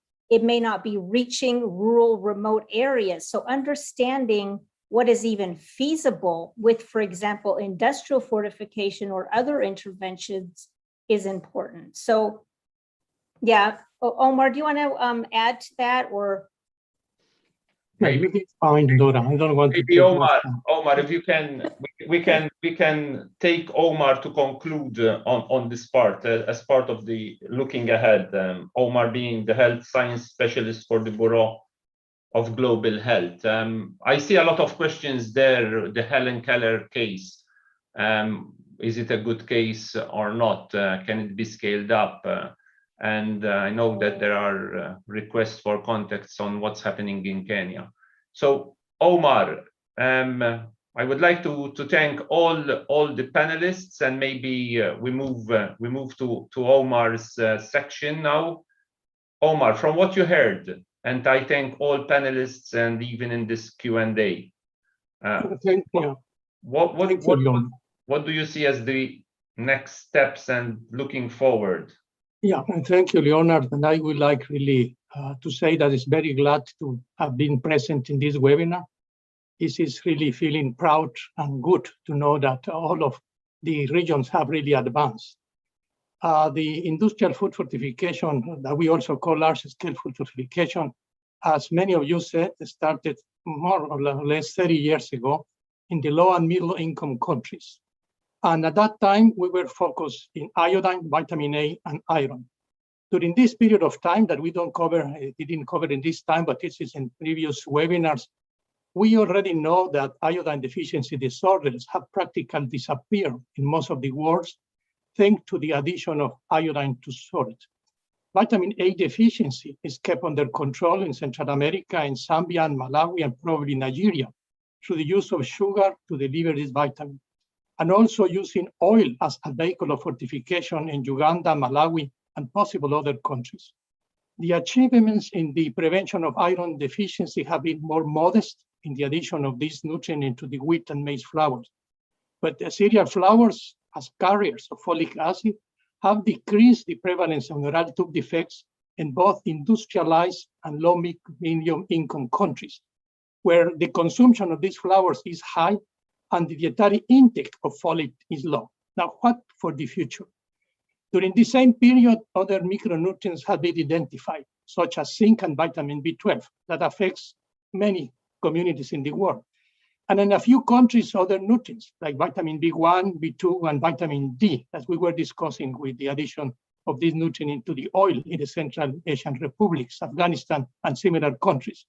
may not be reaching rural, remote areas. So understanding what is even feasible with, for example, industrial fortification or other interventions is important. So yeah, Omar, do you want to add to that or? Maybe it's fine, Dora. I don't want maybe to. Omar, if you can, we can take Omar to conclude on this part as part of the looking ahead. Omar being the health science specialist for the Bureau of Global Health. I see a lot of questions there. The Helen Keller case. Is it a good case or not? Can it be scaled up? And I know that there are requests for context on what's happening in Kenya. So Omar, I would like to thank all the panelists, and maybe we move to Omar's section now. Omar, from what you heard, and I thank all panelists and even in this Q&A. Thank you. What do you see as the next steps and looking forward? Yeah, and thank you, Leonard. And I would like really to say that it's very glad to have been present in this webinar. This is really feeling proud and good to know that all of the regions have really advanced. The industrial food fortification that we also call large-scale food fortification, as many of you said, started more or less 30 years ago in the low and middle income countries. And at that time, we were focused in iodine, vitamin A, and iron. During this period of time that we didn't cover in this time, but this is in previous webinars, we already know that iodine deficiency disorders have practically disappeared in most of the world, thanks to the addition of iodine to salt. Vitamin A deficiency is kept under control in Central America, in Zambia and Malawi, and probably Nigeria, through the use of sugar to deliver this vitamin, and also using oil as a vehicle of fortification in Uganda, Malawi, and possible other countries. The achievements in the prevention of iron deficiency have been more modest in the addition of this nutrient into the wheat and maize flours. But the cereal flours, as carriers of folic acid, have decreased the prevalence of neural tube defects in both industrialized and low-medium income countries, where the consumption of these flours is high and the dietary intake of folate is low. Now, what for the future? During the same period, other micronutrients have been identified, such as zinc and vitamin B12, that affects many communities in the world. And in a few countries, other nutrients like vitamin B1, B2, and vitamin D, as we were discussing with the addition of this nutrient into the oil in the Central Asian republics, Afghanistan, and similar countries.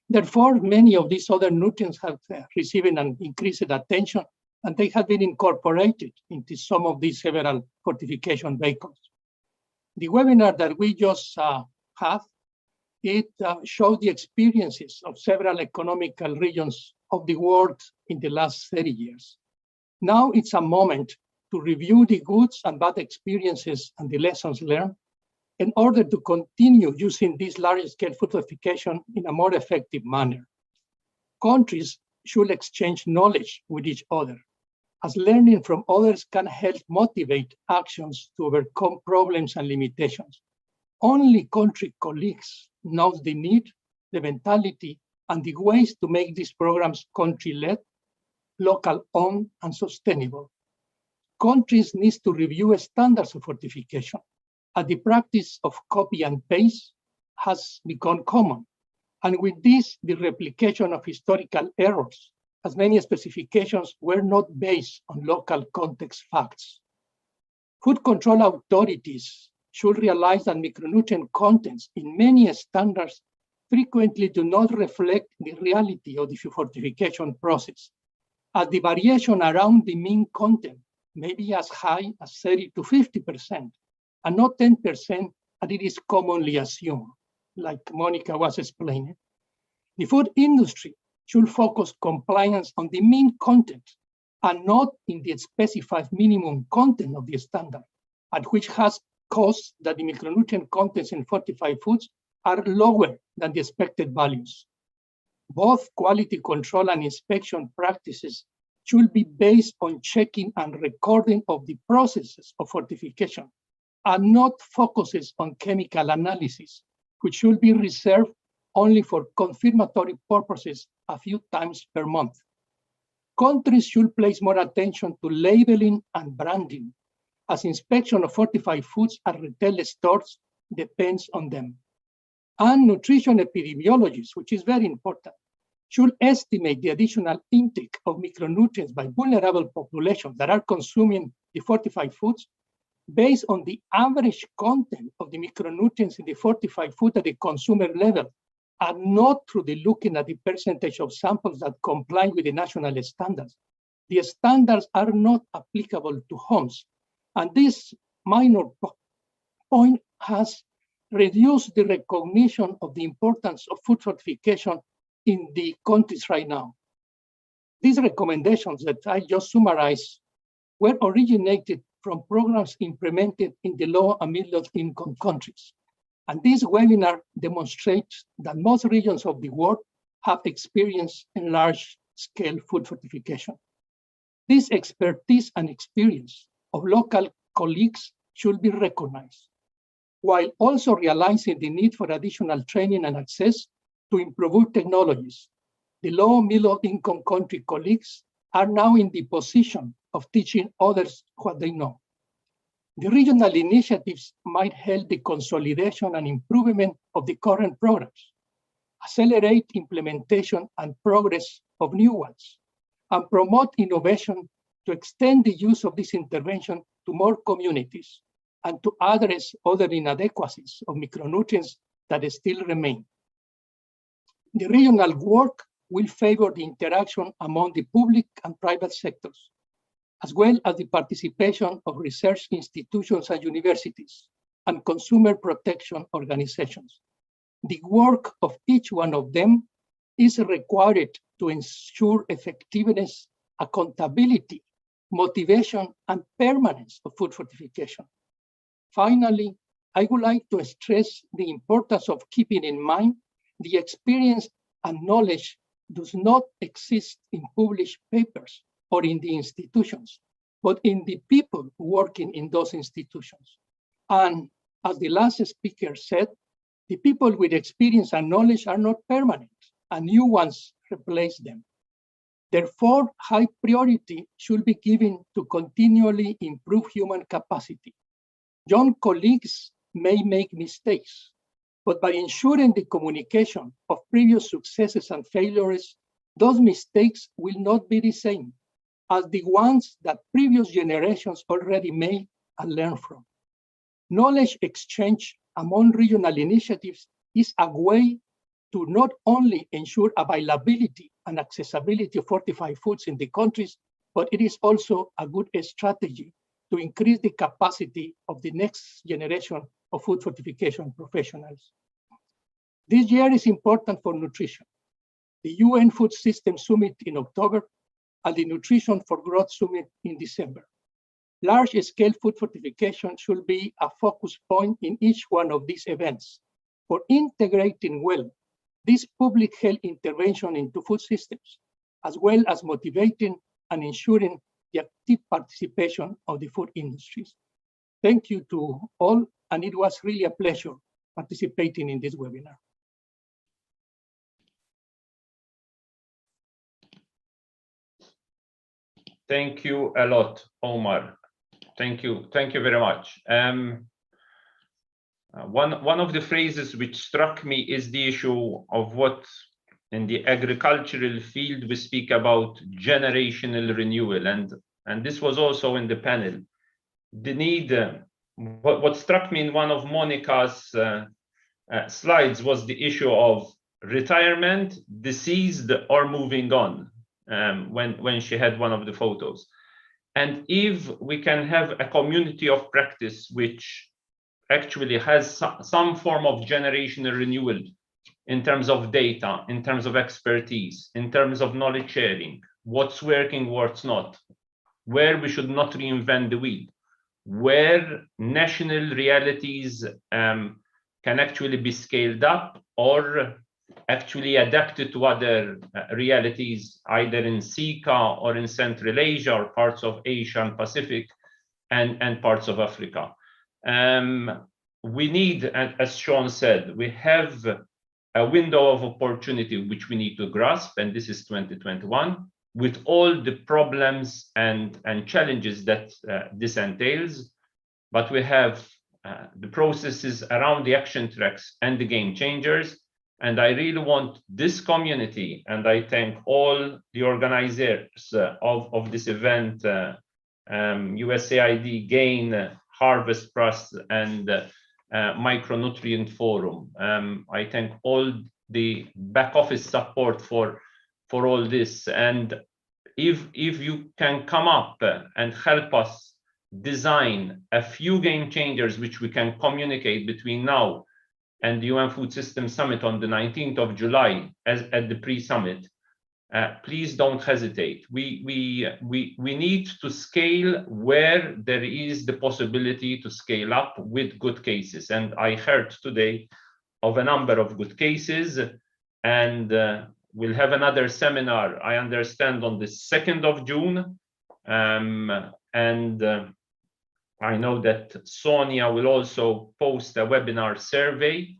Therefore, many of these other nutrients have received an increased attention, and they have been incorporated into some of these several fortification vehicles. The webinar that we just had, it showed the experiences of several economical regions of the world in the last 30 years. Now it's a moment to review the goods and bad experiences and the lessons learned in order to continue using this large-scale food fortification in a more effective manner. Countries should exchange knowledge with each other, as learning from others can help motivate actions to overcome problems and limitations. Only country colleagues know the need, the mentality, and the ways to make these programs country-led, local-owned, and sustainable. Countries need to review standards of fortification, as the practice of copy and paste has become common. And with this, the replication of historical errors, as many specifications were not based on local context facts. Food control authorities should realize that micronutrient contents in many standards frequently do not reflect the reality of the fortification process, as the variation around the mean content may be as high as 30 to 50%, and not 10% as it is commonly assumed, like Monica was explaining. The food industry should focus compliance on the mean content and not in the specified minimum content of the standard, at which has caused that the micronutrient contents in fortified foods are lower than the expected values. Both quality control and inspection practices should be based on checking and recording of the processes of fortification, and not focuses on chemical analysis, which should be reserved only for confirmatory purposes a few times per month. Countries should place more attention to labeling and branding, as inspection of fortified foods at retail stores depends on them. And nutrition epidemiologists, which is very important, should estimate the additional intake of micronutrients by vulnerable populations that are consuming the fortified foods based on the average content of the micronutrients in the fortified food at the consumer level, and not through the looking at the percentage of samples that comply with the national standards. The standards are not applicable to homes. And this minor point has reduced the recognition of the importance of food fortification in the countries right now. These recommendations that I just summarized were originated from programs implemented in the low and middle income countries. And this webinar demonstrates that most regions of the world have experienced in large-scale food fortification. This expertise and experience of local colleagues should be recognized, while also realizing the need for additional training and access to improve technologies. The low middle income country colleagues are now in the position of teaching others what they know. The regional initiatives might help the consolidation and improvement of the current programs, accelerate implementation and progress of new ones, and promote innovation to extend the use of this intervention to more communities and to address other inadequacies of micronutrients that still remain. The regional work will favor the interaction among the public and private sectors, as well as the participation of research institutions and universities and consumer protection organizations. The work of each one of them is required to ensure effectiveness, accountability, motivation, and permanence of food fortification. Finally, I would like to stress the importance of keeping in mind the experience and knowledge does not exist in published papers or in the institutions, but in the people working in those institutions. And as the last speaker said, the people with experience and knowledge are not permanent, and new ones replace them. Therefore, high priority should be given to continually improve human capacity. Young colleagues may make mistakes, but by ensuring the communication of previous successes and failures, those mistakes will not be the same as the ones that previous generations already made and learned from. Knowledge exchange among regional initiatives is a way to not only ensure availability and accessibility of fortified foods in the countries, but it is also a good strategy to increase the capacity of the next generation of food fortification professionals. This year is important for nutrition. The UN Food System Summit in October and the Nutrition for Growth Summit in December. Large-scale food fortification should be a focus point in each one of these events for integrating well this public health intervention into food systems, as well as motivating and ensuring the active participation of the food industries. Thank you to all, and it was really a pleasure participating in this webinar. Thank you a lot, Omar. Thank you very much. One of the phrases which struck me is the issue of what in the agricultural field we speak about generational renewal, and this was also in the panel. The need, what struck me in one of Monica's slides was the issue of retirement, deceased, or moving on, when she had one of the photos. And if we can have a community of practice which actually has some form of generational renewal in terms of data, in terms of expertise, in terms of knowledge sharing, what's working, what's not, where we should not reinvent the wheel, where national realities can actually be scaled up or actually adapted to other realities, either in SICA or in Central Asia or parts of Asia and Pacific and parts of Africa. We need, as Sean said, we have a window of opportunity which we need to grasp, and this is 2021, with all the problems and challenges that this entails. But we have the processes around the action tracks and the game changers. And I really want this community, and I thank all the organizers of this event, USAID, GAIN, Harvest Plus, and Micronutrient Forum. I thank all the back office support for all this. And if you can come up and help us design a few game changers which we can communicate between now and the UN Food System Summit on the 19th of July at the pre-summit, please don't hesitate. We need to scale where there is the possibility to scale up with good cases. And I heard today of a number of good cases, and we'll have another seminar, I understand, on the 2nd of June. I know that Sonia will also post a webinar survey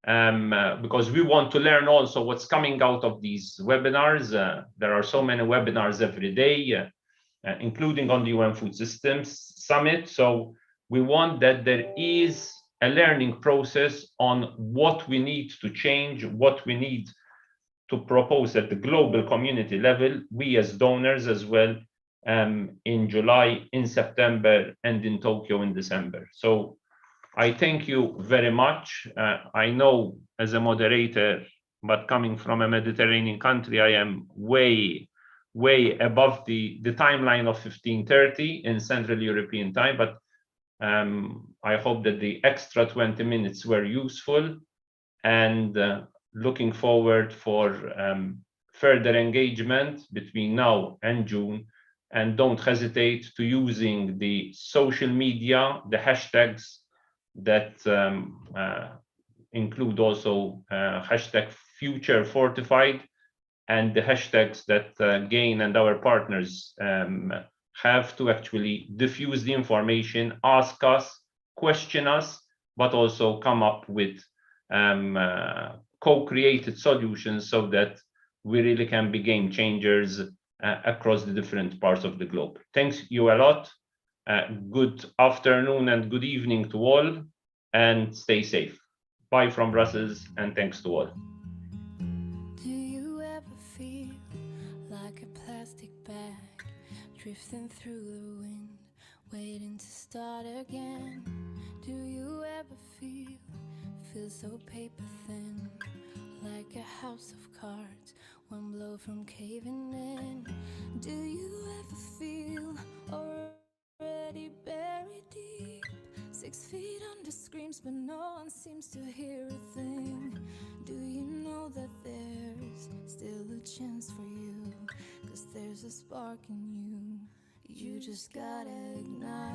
because we want to learn also what's coming out of these webinars. There are so many webinars every day, including on the UN Food Systems Summit. So we want that there is a learning process on what we need to change, what we need to propose at the global community level, we as donors as well, in July, in September, and in Tokyo in December. So I thank you very much. I know as a moderator, but coming from a Mediterranean country, I am way above the timeline of 15:30 in Central European time, but I hope that the extra 20 minutes were useful, and looking forward for further engagement between now and June. And don't hesitate to using the social media, the hashtags that include also hashtag #FutureFortified and the hashtags that GAIN and our partners have to actually diffuse the information, ask us, question us, but also come up with co-created solutions so that we really can be game changers across the different parts of the globe. Thanks you a lot. Good afternoon and good evening to all, and stay safe. Bye from Brussels, and thanks to all. Do you ever feel like a plastic bag drifting through the wind, waiting to start again? Do you ever feel so paper thin, like a house of cards, one blow from caving in? Do you ever feel already buried deep, 6 feet under screams, but no one seems to hear a thing? Do you know that there's still a chance for you? 'Cause there's a spark in you, you just gotta ignite.